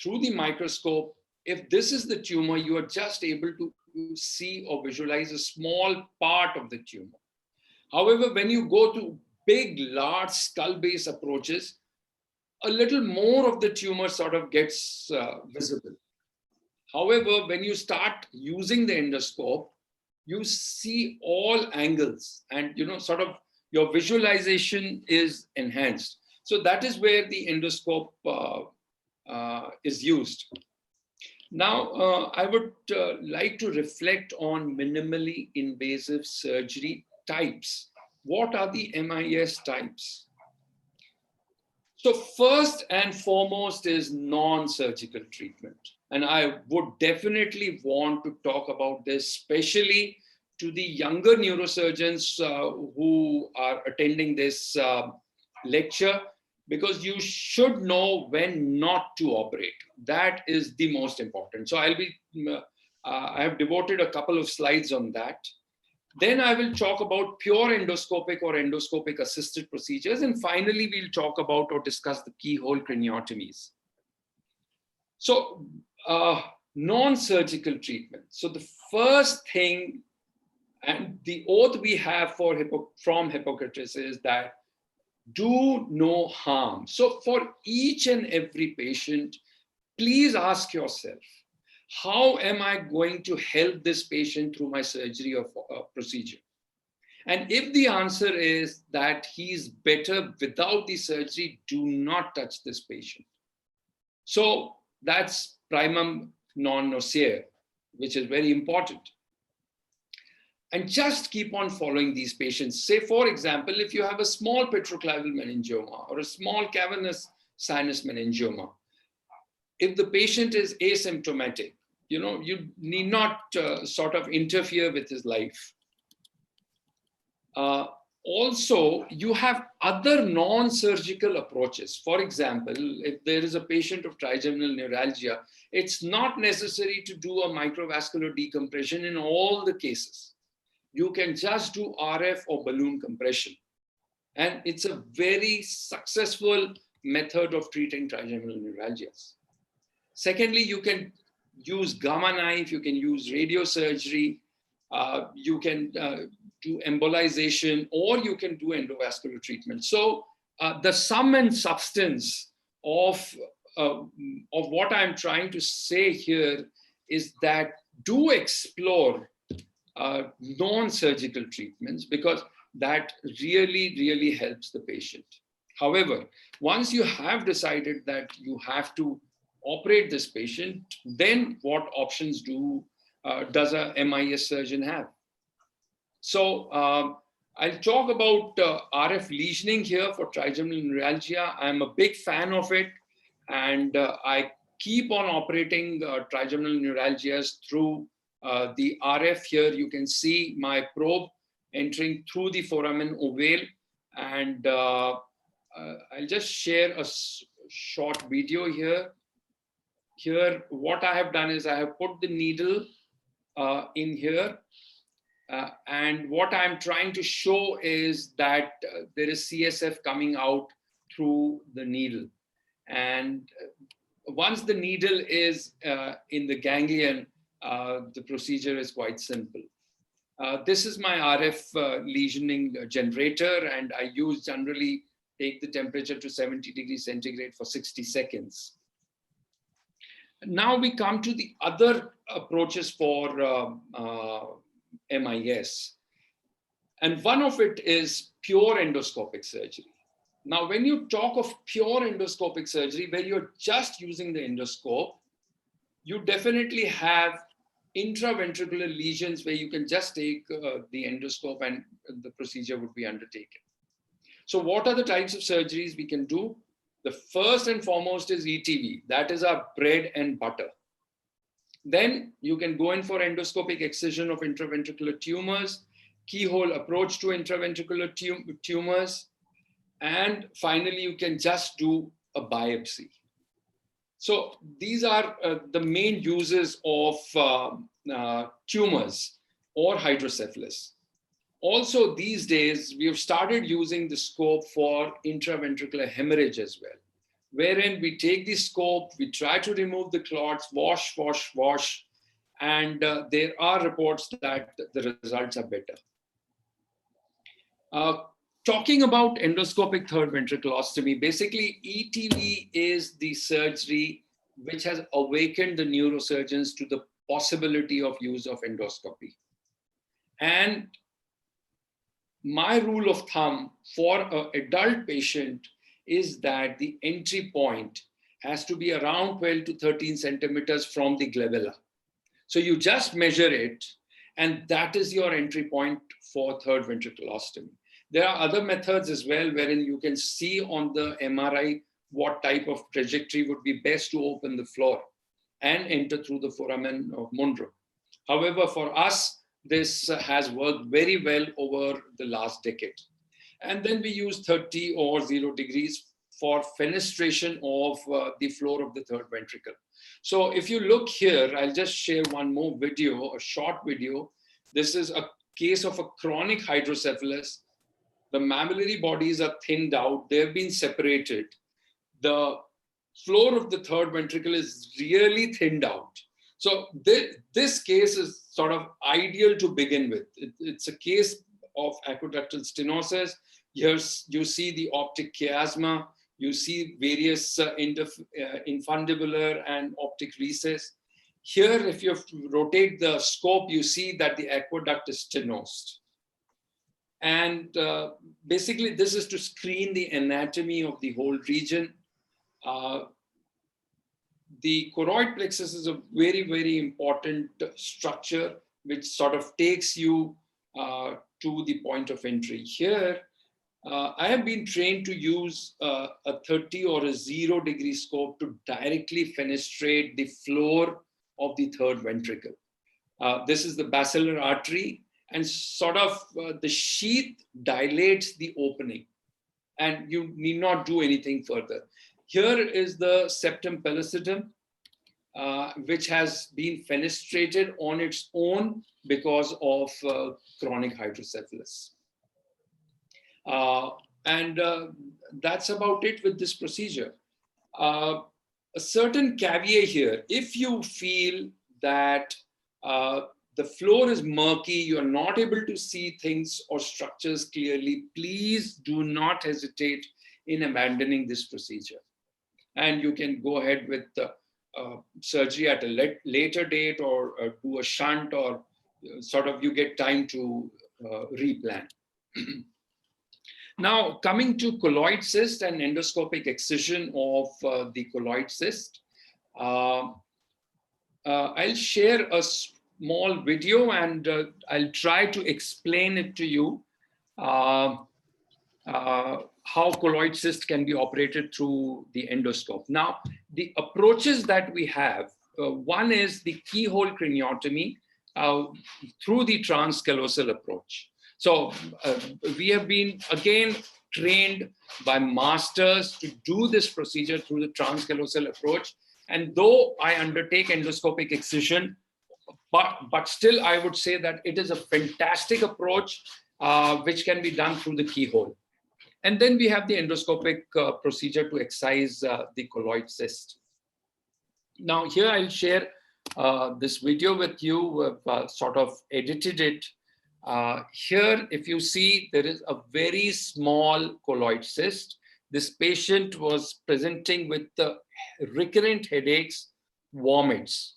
[SPEAKER 8] through the microscope, if this is the tumor, you are just able to see or visualize a small part of the tumor. However, when you go to big, large skull-based approaches, a little more of the tumor sort of gets visible. However, when you start using the endoscope, you see all angles, and you know, sort of your visualization is enhanced. So that is where the endoscope is used. Now, I would like to reflect on minimally invasive surgery types. What are the MIS types? So first and foremost is non-surgical treatment. And I would definitely want to talk about this, especially to the younger neurosurgeons who are attending this lecture, because you should know when not to operate. That is the most important. So I have devoted a couple of slides on that. Then I will talk about pure endoscopic or endoscopic assisted procedures. And finally, we'll talk about or discuss the keyhole craniotomies. So non-surgical treatment. So the first thing, and the oath we have from Hippocrates is that do no harm. So for each and every patient, please ask yourself, how am I going to help this patient through my surgery or procedure? And if the answer is that he's better without the surgery, do not touch this patient. So that's primum non nocere, which is very important. And just keep on following these patients. Say, for example, if you have a small petroclival meningioma or a small cavernous sinus meningioma, if the patient is asymptomatic, you know, you need not sort of interfere with his life. Also, you have other non-surgical approaches. For example, if there is a patient of trigeminal neuralgia, it's not necessary to do a microvascular decompression in all the cases. You can just do RF or balloon compression. And it's a very successful method of treating trigeminal neuralgias. Secondly, you can use gamma knife, you can use radiosurgery, you can do embolization, or you can do endovascular treatment. So the sum and substance of what I'm trying to say here is that do explore non-surgical treatments, because that really, really helps the patient. However, once you have decided that you have to operate this patient, then what options does a MIS surgeon have? So I'll talk about RF lesioning here for trigeminal neuralgia. I'm a big fan of it, and I keep on operating trigeminal neuralgias through the RF. Here you can see my probe entering through the foramen ovale, and I'll just share a short video here. Here, what I have done is I have put the needle in here, and what I'm trying to show is that there is CSF coming out through the needle. And once the needle is in the ganglion, the procedure is quite simple. This is my RF lesioning generator, and I generally take the temperature to 70 degrees centigrade for 60 seconds. Now we come to the other approaches for MIS. And one of it is pure endoscopic surgery. Now, when you talk of pure endoscopic surgery, where you're just using the endoscope, you definitely have intraventricular lesions where you can just take the endoscope and the procedure would be undertaken. So what are the types of surgeries we can do? The first and foremost is ETV. That is our bread and butter. Then you can go in for endoscopic excision of intraventricular tumors, keyhole approach to intraventricular tumors, and finally you can just do a biopsy. So these are the main uses of tumors or hydrocephalus. Also, these days, we have started using the scope for intraventricular hemorrhage as well, wherein we take the scope, we try to remove the clots, wash, wash, wash, and there are reports that the results are better. Talking about endoscopic third ventriculostomy, basically ETV is the surgery which has awakened the neurosurgeons to the possibility of use of endoscopy. And my rule of thumb for an adult patient is that the entry point has to be around 12 to 13 centimeters from the glabella. So you just measure it, and that is your entry point for third ventriculostomy. There are other methods as well, wherein you can see on the MRI what type of trajectory would be best to open the floor and enter through the foramen of Monro. However, for us, this has worked very well over the last decade. And then we use 30 or 0 degrees for fenestration of the floor of the third ventricle. So if you look here, I'll just share one more video, a short video. This is a case of a chronic hydrocephalus. The mammillary bodies are thinned out. They've been separated. The floor of the third ventricle is really thinned out. So this case is sort of ideal to begin with. It's a case of aqueductal stenosis. Here you see the optic chiasma. You see various infundibular and optic recess. Here, if you rotate the scope, you see that the aqueduct is stenosed. And basically, this is to screen the anatomy of the whole region. The choroid plexus is a very, very important structure which sort of takes you to the point of entry. Here, I have been trained to use a 30 or a 0 degree scope to directly fenestrate the floor of the third ventricle. This is the basilar artery, and sort of the sheath dilates the opening, and you need not do anything further. Here is the septum pellucidum, which has been fenestrated on its own because of chronic hydrocephalus. That's about it with this procedure. A certain caveat here: if you feel that the floor is murky, you're not able to see things or structures clearly, please do not hesitate in abandoning this procedure. And you can go ahead with surgery at a later date, or do a shunt, or sort of you get time to replan. Now, coming to colloid cyst and endoscopic excision of the colloid cyst, I'll share a small video, and I'll try to explain it to you, how colloid cyst can be operated through the endoscope. Now, the approaches that we have, one is the keyhole craniotomy through the transcallosal approach. So we have been, again, trained by masters to do this procedure through the transcallosal approach. And though I undertake endoscopic excision, but still I would say that it is a fantastic approach which can be done through the keyhole. And then we have the endoscopic procedure to excise the colloid cyst. Now here I'll share this video with you. We've sort of edited it. Here, if you see, there is a very small colloid cyst. This patient was presenting with recurrent headaches, vomits.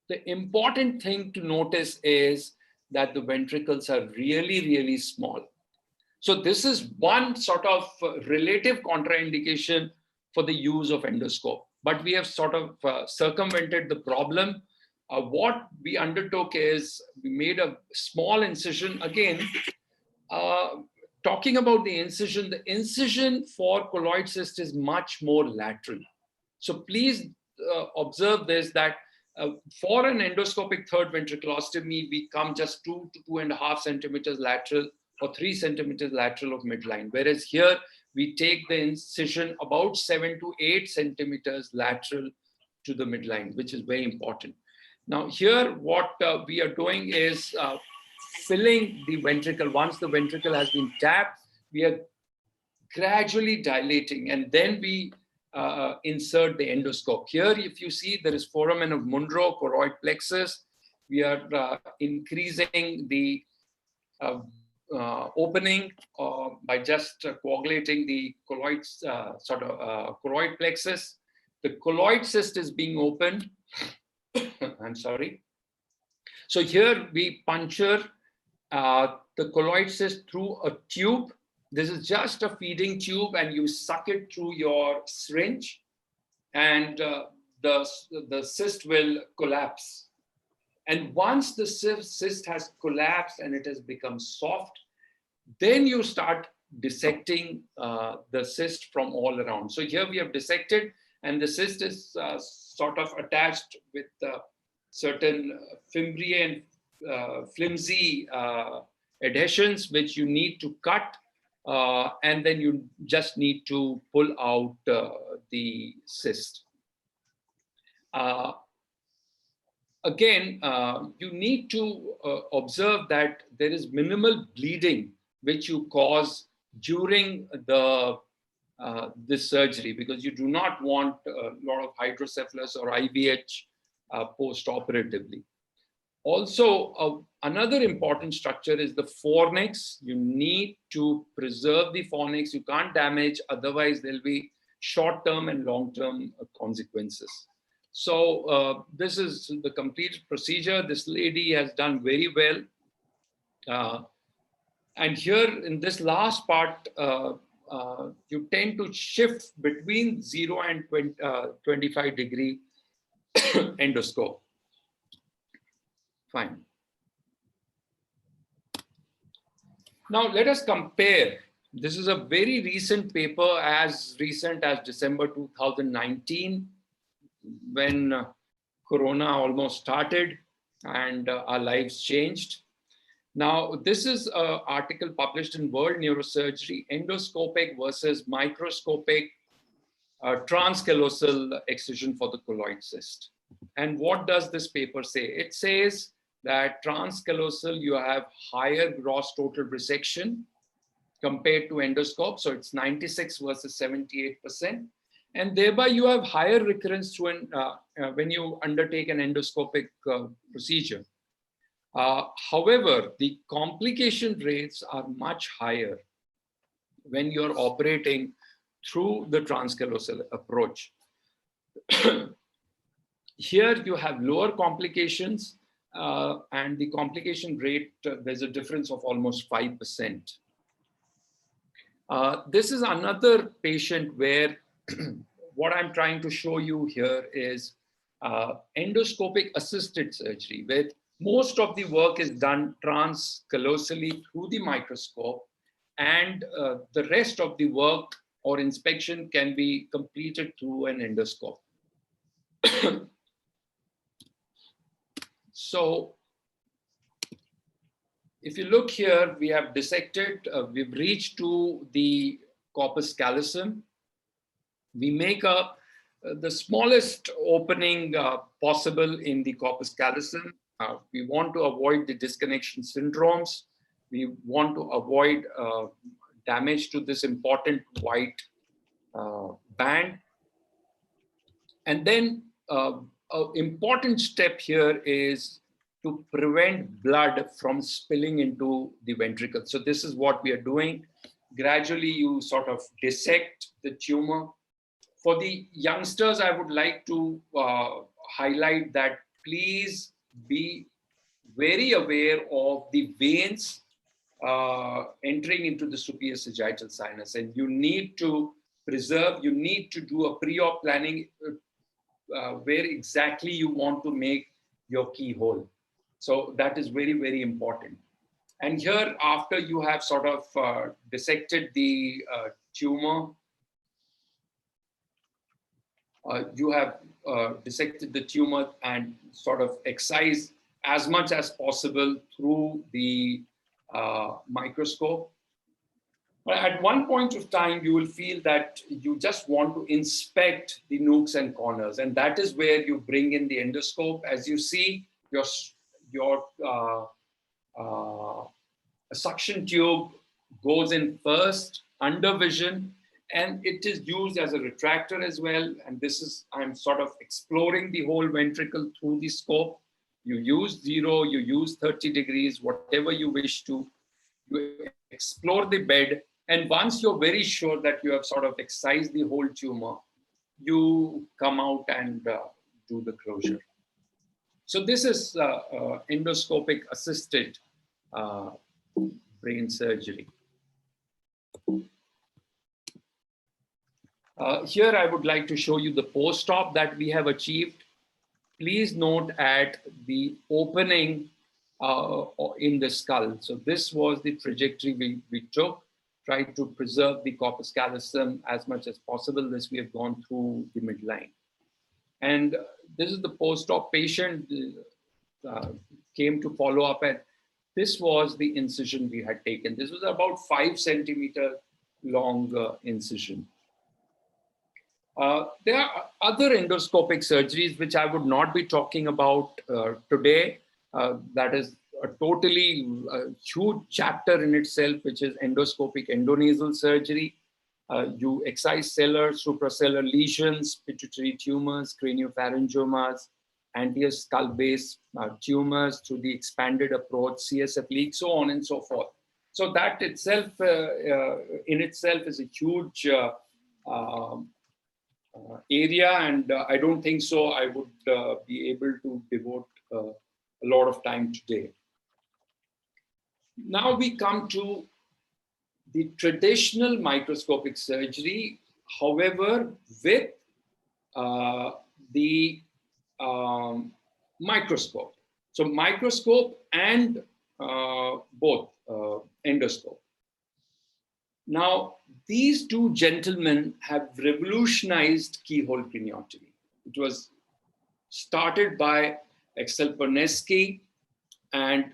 [SPEAKER 8] The important thing to notice is that the ventricles are really, really small. So this is one sort of relative contraindication for the use of endoscope. But we have sort of circumvented the problem. What we undertook is we made a small incision. Again, talking about the incision for colloid cyst is much more lateral. So please observe this, that for an endoscopic third ventriculostomy, we come just 2 to 2.5 centimeters lateral or 3 centimeters lateral of midline. Whereas here, we take the incision about 7 to 8 centimeters lateral to the midline, which is very important. Now here, what we are doing is filling the ventricle. Once the ventricle has been tapped, we are gradually dilating, and then we insert the endoscope. Here, if you see, there is foramen of Monro, choroid plexus. We are increasing the opening by just coagulating the colloid, choroid plexus. The colloid cyst is being opened. I'm sorry. So here we puncture the colloid cyst through a tube. This is just a feeding tube, and you suck it through your syringe, and the cyst will collapse. And once the cyst has collapsed and it has become soft, then you start dissecting the cyst from all around. So here we have dissected, and the cyst is sort of attached with certain fimbriae and flimsy adhesions, which you need to cut, and then you just need to pull out the cyst. Again, you need to observe that there is minimal bleeding which you cause during this surgery, because you do not want a lot of hydrocephalus or IVH post-operatively. Also, another important structure is the fornix. You need to preserve the fornix. You can't damage, otherwise there'll be short-term and long-term consequences. So this is the completed procedure. This lady has done very well. And here in this last part, you tend to shift between 0 and 25 degree endoscope. Fine. Now let us compare. This is a very recent paper, as recent as December 2019, when Corona almost started and our lives changed. Now, this is an article published in World Neurosurgery, endoscopic versus microscopic transcallosal excision for the colloid cyst. And what does this paper say? It says that transcallosal, you have higher gross total resection compared to endoscope. So it's 96 versus 78%. And thereby you have higher recurrence to when you undertake an endoscopic procedure. However, the complication rates are much higher when you're operating through the transcallosal approach. Here you have lower complications, and the complication rate, there's a difference of almost 5%. This is another patient where what I'm trying to show you here is endoscopic assisted surgery, where most of the work is done transcallosally through the microscope, and the rest of the work or inspection can be completed through an endoscope. So if you look here, we have dissected, we've reached to the corpus callosum. We make the smallest opening possible in the corpus callosum. We want to avoid the disconnection syndromes. We want to avoid damage to this important white band. And then an important step here is to prevent blood from spilling into the ventricle. So this is what we are doing. Gradually, you sort of dissect the tumor. For the youngsters, I would like to highlight that please be very aware of the veins entering into the superior sagittal sinus, and you need to preserve, you need to do a pre-op planning where exactly you want to make your keyhole. So that is very, very important. And here, after you have sort of dissected the tumor, you have dissected the tumor and sort of excise as much as possible through the microscope. But at one point of time, you will feel that you just want to inspect the nooks and corners, and that is where you bring in the endoscope. As you see, your suction tube goes in first under vision, and it is used as a retractor as well. And this is, I'm sort of exploring the whole ventricle through the scope. You use 0, you use 30 degrees, whatever you wish to. You explore the bed, and once you're very sure that you have sort of excised the whole tumor, you come out and do the closure. So this is endoscopic assisted brain surgery. Here I would like to show you the post-op that we have achieved. Please note at the opening in the skull. So this was the trajectory we took, tried to preserve the corpus callosum as much as possible. This we have gone through the midline. And this is the post-op patient came to follow up, and this was the incision we had taken. This was about 5 centimeter long incision. There are other endoscopic surgeries which I would not be talking about today. That is a totally huge chapter in itself, which is endoscopic endonasal surgery. You excise cellular, supracellular lesions, pituitary tumors, craniopharyngiomas, anterior skull base tumors through the expanded approach, CSF leak, so on and so forth. So that itself, in itself, is a huge area, and I don't think so I would be able to devote a lot of time today. Now we come to the traditional microscopic surgery, however, with the microscope. So microscope and both endoscope. Now, these two gentlemen have revolutionized keyhole craniotomy. It was started by Axel Pernesky, and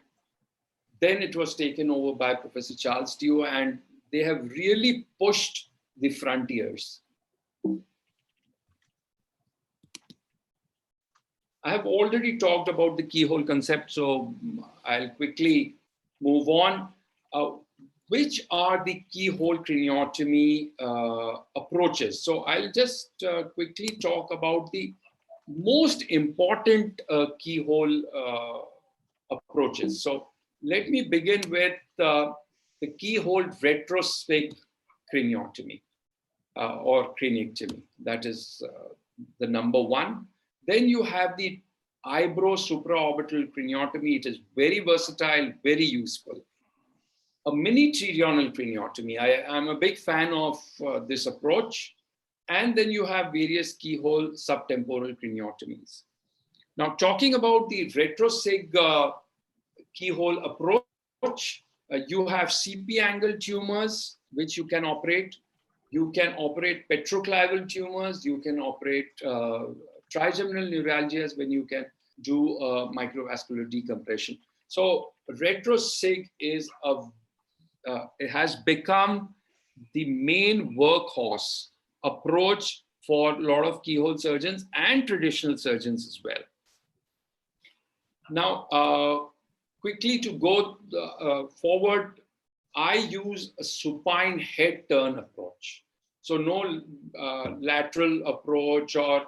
[SPEAKER 8] then it was taken over by Professor Charles Teo, and they have really pushed the frontiers. I have already talked about the keyhole concept, so I'll quickly move on. Which are the keyhole craniotomy approaches? So I'll just quickly talk about the most important keyhole approaches. So let me begin with the keyhole retrospheric craniotomy or craniectomy. That is the number one. Then you have the eyebrow supraorbital craniotomy. It is very versatile, very useful. A mini trigeminal craniotomy. I'm a big fan of this approach. And then you have various keyhole subtemporal craniotomies. Now, talking about the retrosig keyhole approach, you have CP angle tumors, which you can operate. You can operate petroclival tumors. You can operate trigeminal neuralgias when you can do microvascular decompression. So retrosig is it has become the main workhorse approach for a lot of keyhole surgeons and traditional surgeons as well. Now, quickly to go forward, I use a supine head turn approach. So no lateral approach or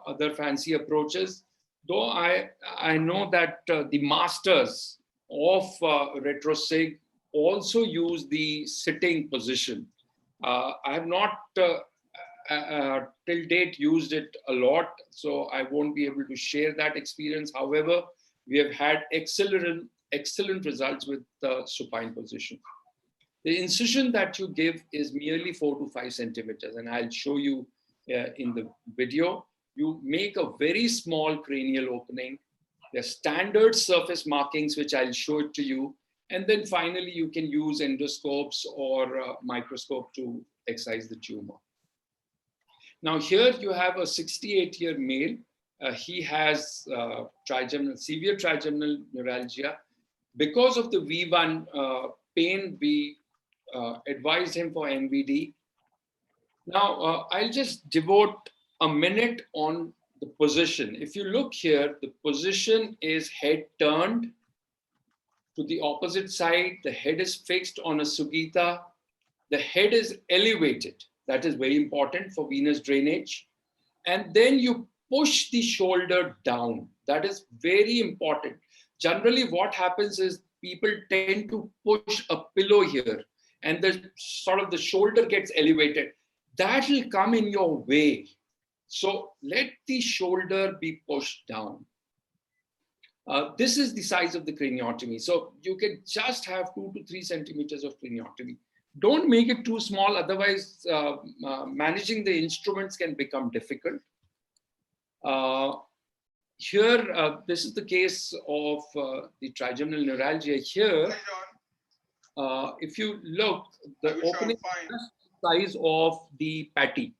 [SPEAKER 8] other fancy approaches. Though I know that the masters of retrosig also use the sitting position. I have not till date used it a lot, so I won't be able to share that experience. However, we have had excellent results with the supine position. The incision that you give is merely 4 to 5 centimeters, and I'll show you in the video. You make a very small cranial opening. There are standard surface markings, which I'll show it to you. And then finally, you can use endoscopes or microscope to excise the tumor. Now here you have a 68-year male. He has severe trigeminal neuralgia. Because of the V1 pain, we advised him for NVD. Now, I'll just devote a minute on the position. If you look here, the position is head turned to the opposite side. The head is fixed on a sugita. The head is elevated. That is very important for venous drainage. And then you push the shoulder down. That is very important. Generally, what happens is people tend to push a pillow here, and the shoulder gets elevated. That will come in your way. So let the shoulder be pushed down. This is the size of the craniotomy. So you can just have 2 to 3 centimeters of craniotomy. Don't make it too small, otherwise managing the instruments can become difficult. Here, this is the case of the trigeminal neuralgia. Here, if you look, the opening is the size of the patty.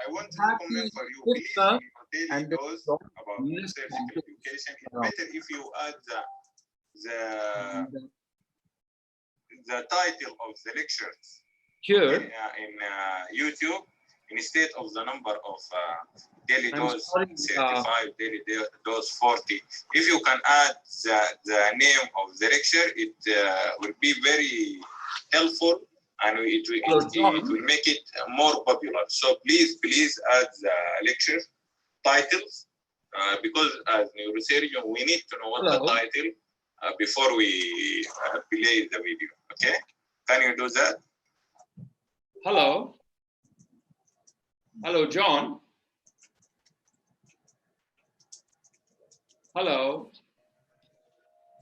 [SPEAKER 9] I want to comment for you, please, in your daily dose about self-education. It's better if you add the title of the lectures
[SPEAKER 8] here
[SPEAKER 9] in YouTube instead of the number of daily dose 35, daily dose 40. If you can add the name of the lecture, it will be very helpful, and it will make it more popular. So please add the lecture titles, because as neurosurgeon, we need to know what the title before we play the video. Okay, can you do that?
[SPEAKER 8] Hello, John. Hello,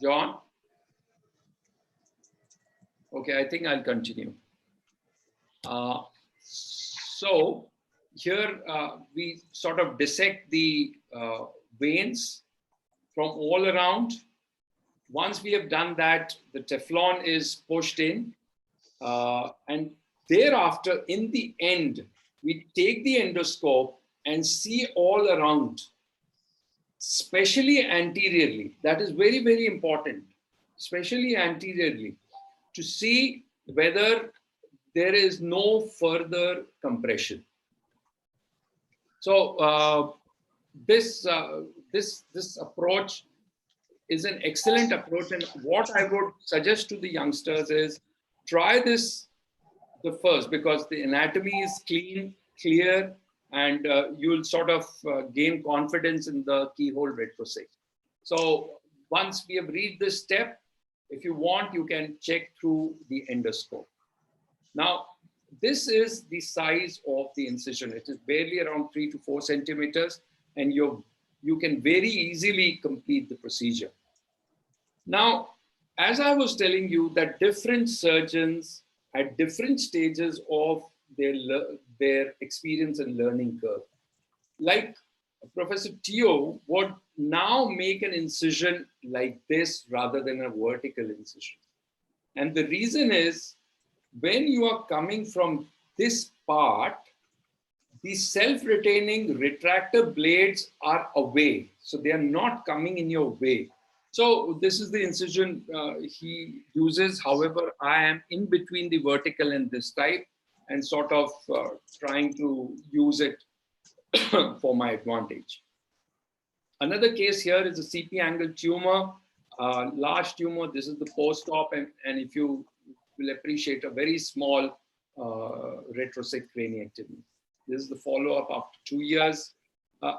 [SPEAKER 8] John. Okay, I think I'll continue. So here we sort of dissect the veins from all around. Once we have done that, the Teflon is pushed in, and thereafter, in the end, we take the endoscope and see all around, especially anteriorly. That is very, very important, especially anteriorly, to see whether there is no further compression. So this approach is an excellent approach, and what I would suggest to the youngsters is try this the first, because the anatomy is clean, clear, and you'll sort of gain confidence in the keyhole retrosig. So once we have reached this step, if you want, you can check through the endoscope. Now, this is the size of the incision. It is barely around 3 to 4 centimeters, and you can very easily complete the procedure. Now, as I was telling you, that different surgeons at different stages of their experience and learning curve. Like Professor Teo would now make an incision like this rather than a vertical incision. And the reason is, when you are coming from this part, the self-retaining retractor blades are away. So they are not coming in your way. So this is the incision he uses. However, I am in between the vertical and this type, and sort of trying to use it for my advantage. Another case here is a CP angle tumor. Large tumor, this is the post-op, and if you will appreciate a very small retrosect craniectomy. This is the follow-up after 2 years.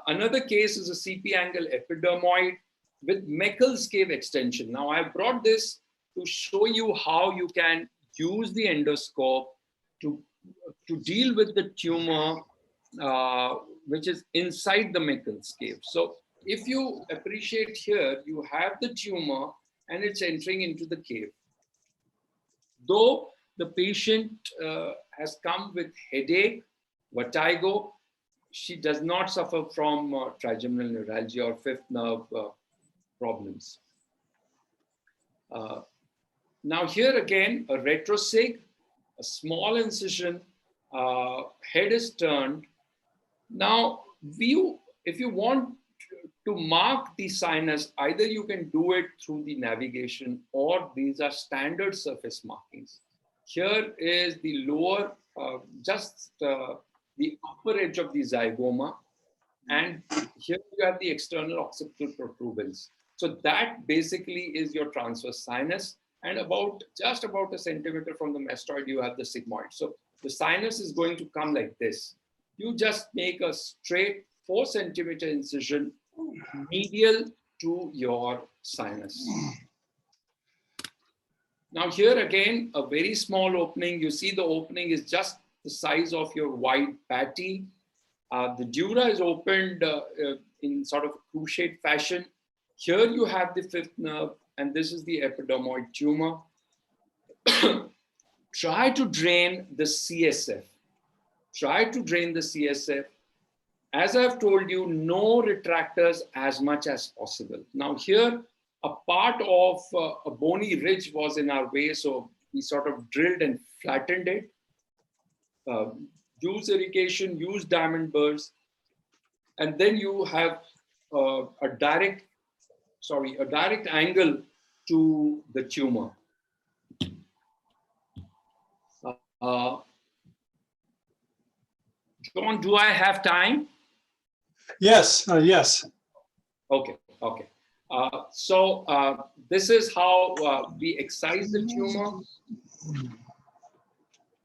[SPEAKER 8] Another case is a CP angle epidermoid with Meckel's cave extension. Now I brought this to show you how you can use the endoscope to deal with the tumor which is inside the Meckel's cave. So if you appreciate here, you have the tumor and it's entering into the cave. Though the patient has come with headache, vertigo, she does not suffer from trigeminal neuralgia or fifth nerve problems. Now here again, a retrosig, a small incision, head is turned. Now, if you want to mark the sinus, either you can do it through the navigation or these are standard surface markings. Here is the lower, just the upper edge of the zygoma, and here you have the external occipital protuberance. So that basically is your transverse sinus, and just about a centimeter from the mastoid, you have the sigmoid. So the sinus is going to come like this. You just make a straight 4 centimeter incision medial to your sinus. Now here again, a very small opening. You see the opening is just the size of your wide patty. The dura is opened in sort of a cruciate fashion. Here you have the fifth nerve, and this is the epidermoid tumor. Try to drain the CSF. Try to drain the CSF. As I've told you, no retractors as much as possible. Now here, a part of a bony ridge was in our way, so we sort of drilled and flattened it. Use irrigation, use diamond burrs, and then you have a direct angle to the tumor. John, do I have time?
[SPEAKER 2] Yes, yes.
[SPEAKER 8] Okay, okay. So this is how we excise the tumor.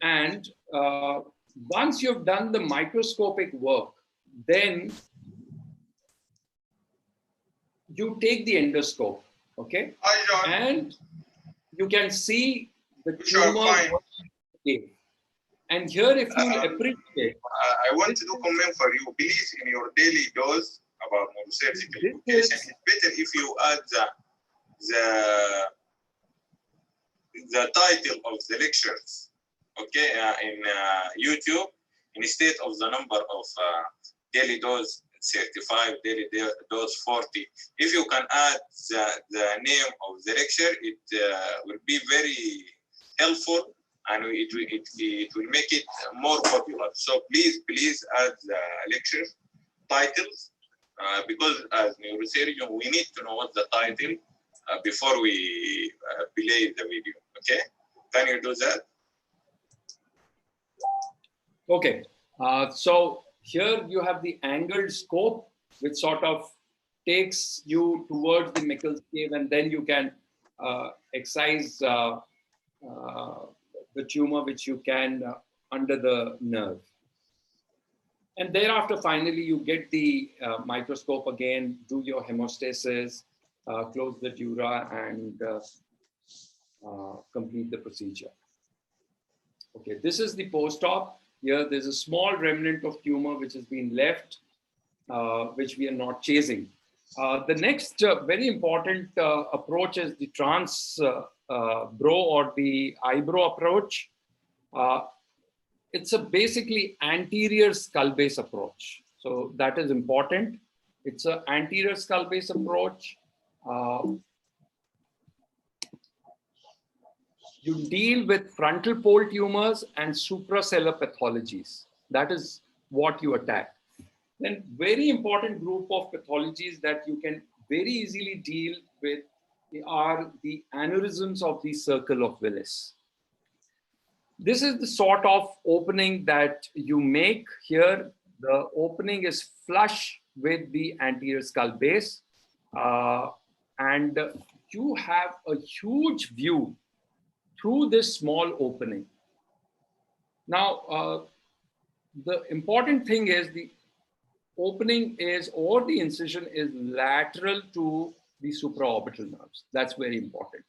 [SPEAKER 8] And once you've done the microscopic work, then you take the endoscope, okay? And you can see the tumor. And here, if you appreciate,
[SPEAKER 9] I want to do comment for you. Please, in your daily dose about neurosurgical education, it's better if you add the title of the lectures, okay, in YouTube, instead of the number of daily dose 35, daily dose 40. If you can add the name of the lecture, it will be very helpful, and it will make it more popular. So please add the lecture titles, because as neurosurgeon, we need to know what the title before we play the video, okay? Can you do that?
[SPEAKER 8] Okay, so here you have the angled scope, which sort of takes you towards the Meckel's cave, and then you can excise the tumor, which you can under the nerve. And thereafter, finally, you get the microscope again, do your hemostasis, close the dura, and complete the procedure. Okay, this is the post-op. Here, there's a small remnant of tumor which has been left, which we are not chasing. The next very important approach is the trans-brow or the eyebrow approach. It's a basically anterior skull base approach. So that is important. It's an anterior skull base approach. You deal with frontal pole tumors and suprasellar pathologies. That is what you attack. Then very important group of pathologies that you can very easily deal with are the aneurysms of the circle of Willis. This is the sort of opening that you make here. The opening is flush with the anterior skull base. And you have a huge view through this small opening. Now, the important thing is the opening is, or the incision is lateral to the supraorbital nerves. That's very important.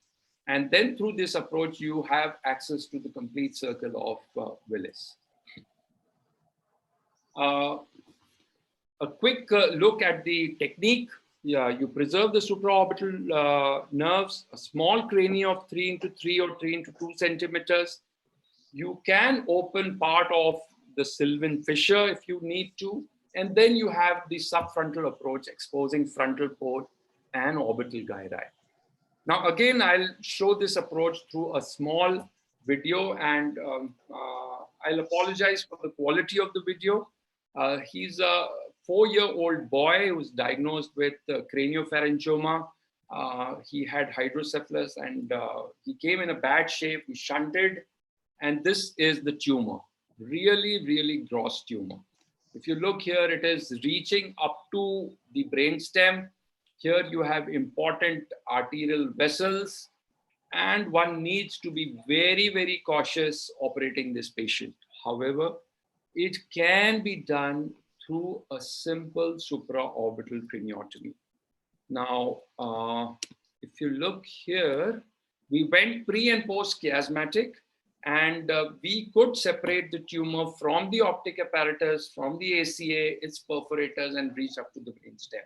[SPEAKER 8] And then through this approach, you have access to the complete circle of Willis. A quick look at the technique. Yeah, you preserve the supraorbital nerves, a small cranium of 3 into 3 or 3 into 2 centimeters. You can open part of the sylvan fissure if you need to. And then you have the subfrontal approach exposing frontal port and orbital gyri. Now, again, I'll show this approach through a small video, and I'll apologize for the quality of the video. He's a 4-year-old boy who was diagnosed with craniopharyngioma. He had hydrocephalus, and he came in a bad shape. He shunted, and this is the tumor. Really, really gross tumor. If you look here, it is reaching up to the brainstem. Here you have important arterial vessels, and one needs to be very, very cautious operating this patient. However, it can be done through a simple supraorbital craniotomy. Now, if you look here, we went pre and post chiasmatic, and we could separate the tumor from the optic apparatus, from the ACA, its perforators, and reach up to the brainstem.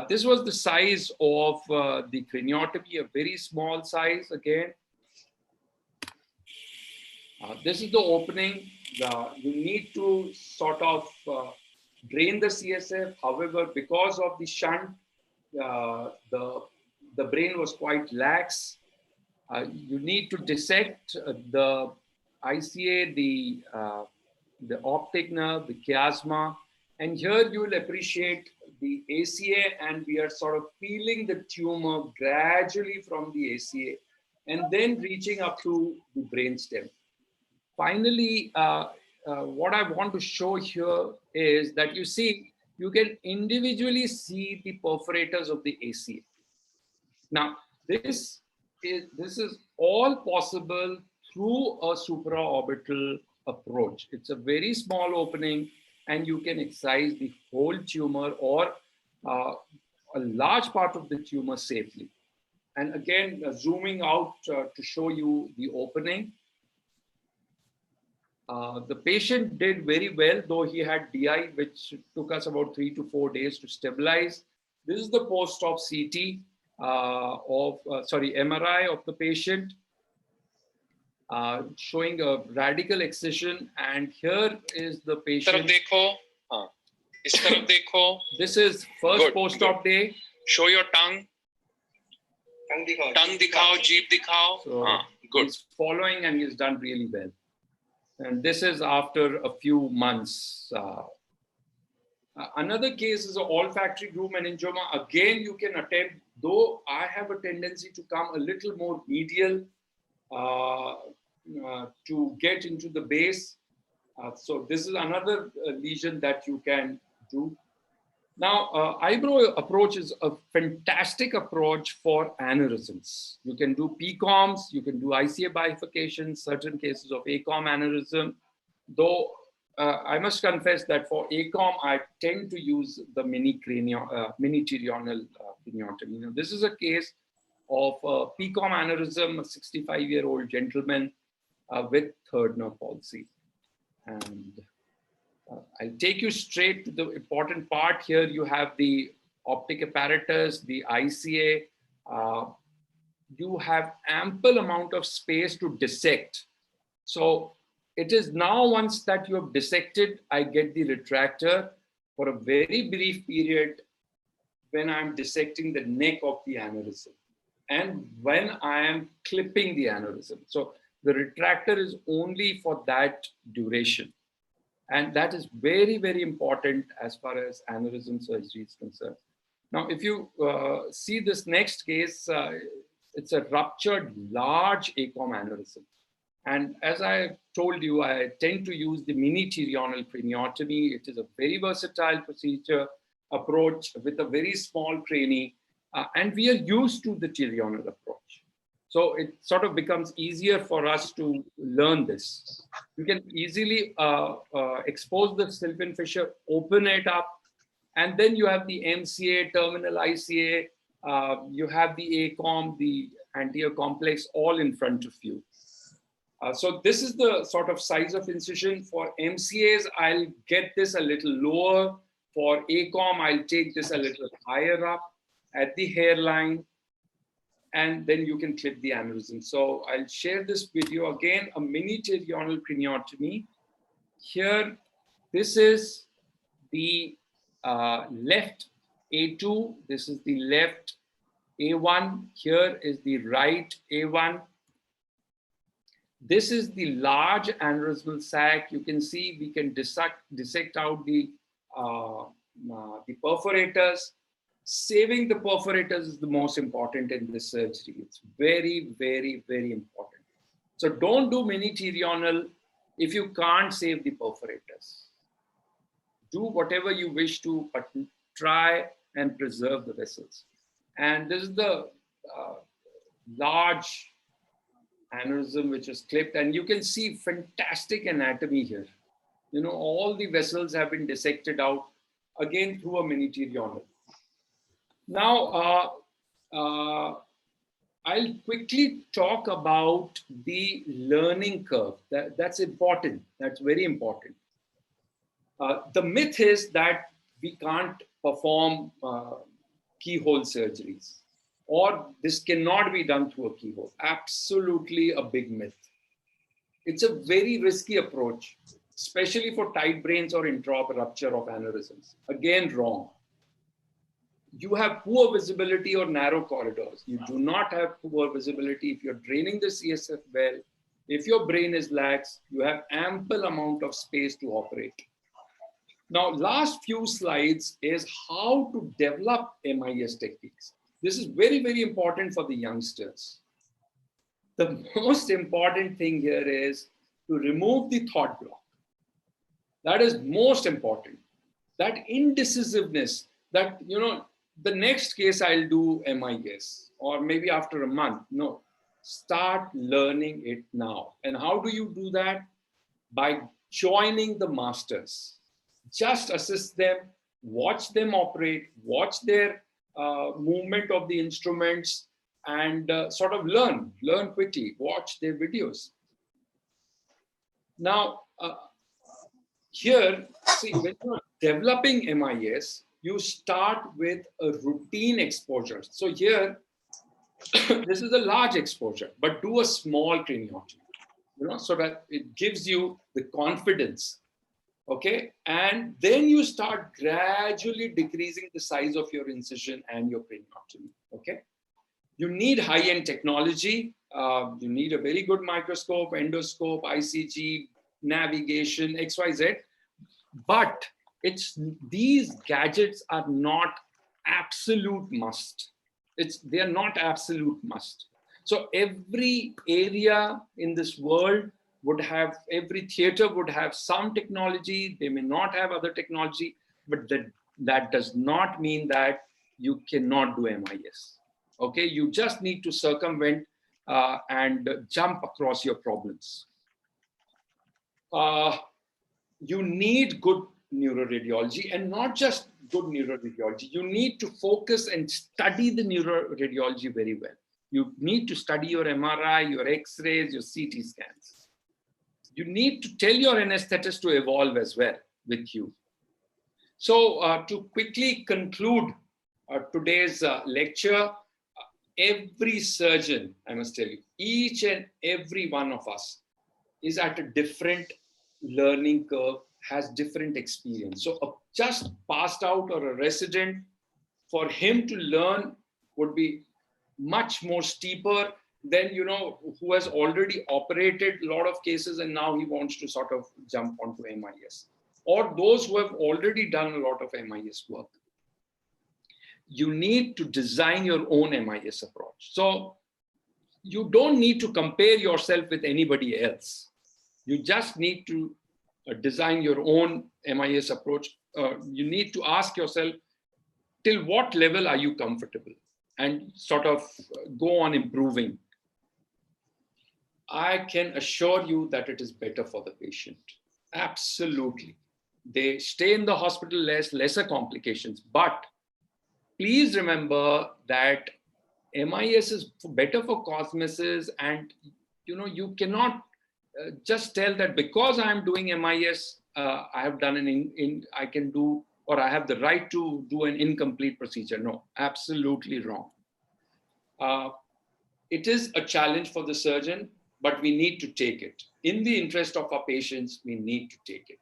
[SPEAKER 8] This was the size of the craniotomy, a very small size again. This is the opening. You need to sort of drain the CSF. However, because of the shunt, the brain was quite lax. You need to dissect the ICA, the optic nerve, the chiasma. And here you will appreciate the ACA, and we are sort of peeling the tumor gradually from the ACA and then reaching up to the brainstem. Finally, what I want to show here is that you see, you can individually see the perforators of the ACA. Now, this is all possible through a supraorbital approach. It's a very small opening, and you can excise the whole tumor or a large part of the tumor safely. And again, zooming out to show you the opening. The patient did very well, though he had DI, which took us about 3 to 4 days to stabilize. This is the post-op CT MRI of the patient, showing a radical excision. And here is the patient. This is first post-op day.
[SPEAKER 9] Show your tongue. Tongue dikhao, jeep dikhao.
[SPEAKER 8] So good. He's following, and he's done really well. And this is after a few months. Another case is an olfactory groove meningioma. Again, you can attempt, though I have a tendency to come a little more medial to get into the base. So this is another lesion that you can do. Now, eyebrow approach is a fantastic approach for aneurysms. You can do PCOMs, you can do ICA bifurcation, certain cases of ACOM aneurysm. Though I must confess that for ACOM, I tend to use the mini pterional craniotomy. Now, this is a case of a PCOM aneurysm, a 65-year-old gentleman with third nerve palsy. And I'll take you straight to the important part here. You have the optic apparatus, the ICA. You have ample amount of space to dissect. So it is now, once that you have dissected, I get the retractor for a very brief period when I'm dissecting the neck of the aneurysm and when I am clipping the aneurysm. So the retractor is only for that duration. And that is very, very important as far as aneurysm surgery is concerned. Now, if you see this next case, it's a ruptured large ACOM aneurysm. And as I told you, I tend to use the mini pterional craniotomy. It is a very versatile procedure approach with a very small cranie. and we are used to the Trigeminal approach. So it sort of becomes easier for us to learn this. You can easily expose the Sylvian fissure, open it up, and then you have the MCA, terminal ICA, you have the ACOM, the anterior complex, all in front of you. So this is the sort of size of incision. For MCAs, I'll get this a little lower. For ACOM, I'll take this a little higher up at the hairline, and then you can clip the aneurysm. So I'll share this video again, a mini trigeminal craniotomy. Here, this is the left A2, this is the left A1, here is the right A1. This is the large aneurysmal sac. You can see we can dissect out the perforators. Saving the perforators is the most important in this surgery. It's very, very, very important. So don't do mini trigeminal if you can't save the perforators. Do whatever you wish to, but try and preserve the vessels. And this is the large aneurysm which is clipped, and you can see fantastic anatomy here. You know, all the vessels have been dissected out again through a mini trigeminal. Now, I'll quickly talk about the learning curve. That's important. That's very important. The myth is that we can't perform keyhole surgeries, or this cannot be done through a keyhole. Absolutely a big myth. It's a very risky approach, especially for tight brains or intraop rupture of aneurysms. Again, wrong. You have poor visibility or narrow corridors. You do not have poor visibility if you're draining the CSF well. If your brain is lax, you have ample amount of space to operate. Now, last few slides is how to develop MIS techniques. This is very, very important for the youngsters. The most important thing here is to remove the thought block. That is most important. That indecisiveness, that, you know, the next case I'll do MIS, or maybe after a month. No, start learning it now. And how do you do that? By joining the masters. Just assist them, watch them operate, watch their movement of the instruments, and sort of learn quickly, watch their videos. Now, here, see, when you're developing MIS, you start with a routine exposure. So here, this is a large exposure, but do a small craniotomy, you know, so that it gives you the confidence. Okay, and then you start gradually decreasing the size of your incision and your craniotomy. Okay, you need high-end technology. You need a very good microscope, endoscope, ICG, navigation, XYZ. But these gadgets are not absolute must. They are not absolute must. So every area in this world would have, every theater would have some technology. They may not have other technology, but that does not mean that you cannot do MIS. Okay, you just need to circumvent and jump across your problems. You need good neuroradiology, and not just good neuroradiology. You need to focus and study the neuroradiology very well. You need to study your MRI, your X-rays, your CT scans. You need to tell your anesthetist to evolve as well with you. So to quickly conclude today's lecture, every surgeon, I must tell you, each and every one of us is at a different learning curve, has different experience. So just passed out or a resident, for him to learn would be much more steeper than, you know, who has already operated a lot of cases and now he wants to sort of jump onto MIS, or those who have already done a lot of MIS work. You need to design your own MIS approach. So you don't need to compare yourself with anybody else. You just need to design your own MIS approach. You need to ask yourself, till what level are you comfortable? and sort of go on improving, I can assure you that it is better for the patient. Absolutely. They stay in the hospital lesser complications. But please remember that MIS is better for cosmesis, and you cannot just tell that because I'm doing MIS, I have done I can do, or I have the right to do an incomplete procedure. No, absolutely wrong. It is a challenge for the surgeon, but we need to take it. In the interest of our patients, we need to take it.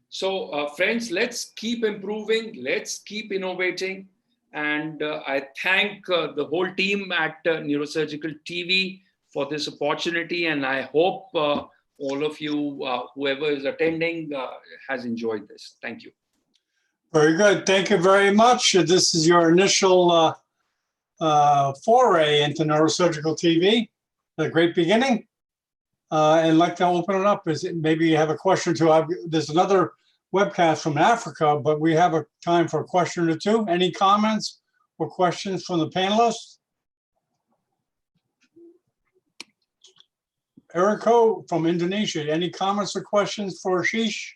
[SPEAKER 8] So friends, let's keep improving, let's keep innovating. And I thank the whole team at Neurosurgical TV for this opportunity. And I hope all of you, whoever is attending, has enjoyed this. Thank you.
[SPEAKER 2] Very good. Thank you very much. This is your initial foray into neurosurgical TV. A great beginning. And I'd like to open it up. Maybe you have a question or two. There's another webcast from Africa, but we have a time for a question or two. Any comments or questions from the panelists? Eriko from Indonesia, any comments or questions for Ashish?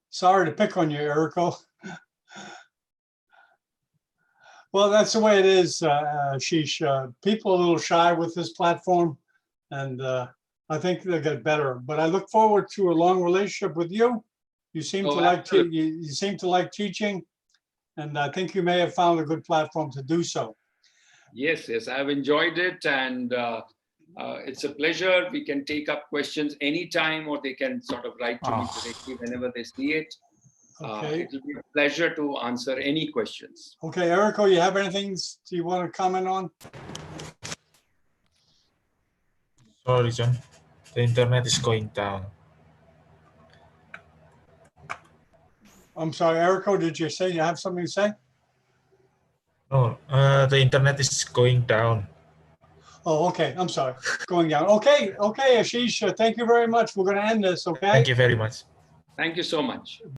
[SPEAKER 2] Sorry to pick on you, Eriko. Well, that's the way it is, Ashish. People are a little shy with this platform, and I think they'll get better. But I look forward to a long relationship with you. You seem to like teaching, and I think you may have found a good platform to do so.
[SPEAKER 8] Yes, I've enjoyed it, and it's a pleasure. We can take up questions anytime, or they can sort of write to me directly whenever they see it.
[SPEAKER 2] Okay.
[SPEAKER 8] It will be a pleasure to answer any questions.
[SPEAKER 2] Okay, Eriko, you have anything you want to comment on?
[SPEAKER 4] Sorry, John. The internet is going down.
[SPEAKER 2] I'm sorry, Eriko, did you say you have something to say?
[SPEAKER 4] No, the internet is going down.
[SPEAKER 2] Oh, okay. I'm sorry. Going down. Okay, Ashish, thank you very much. We're going to end this, okay?
[SPEAKER 4] Thank you very much.
[SPEAKER 8] Thank you so much.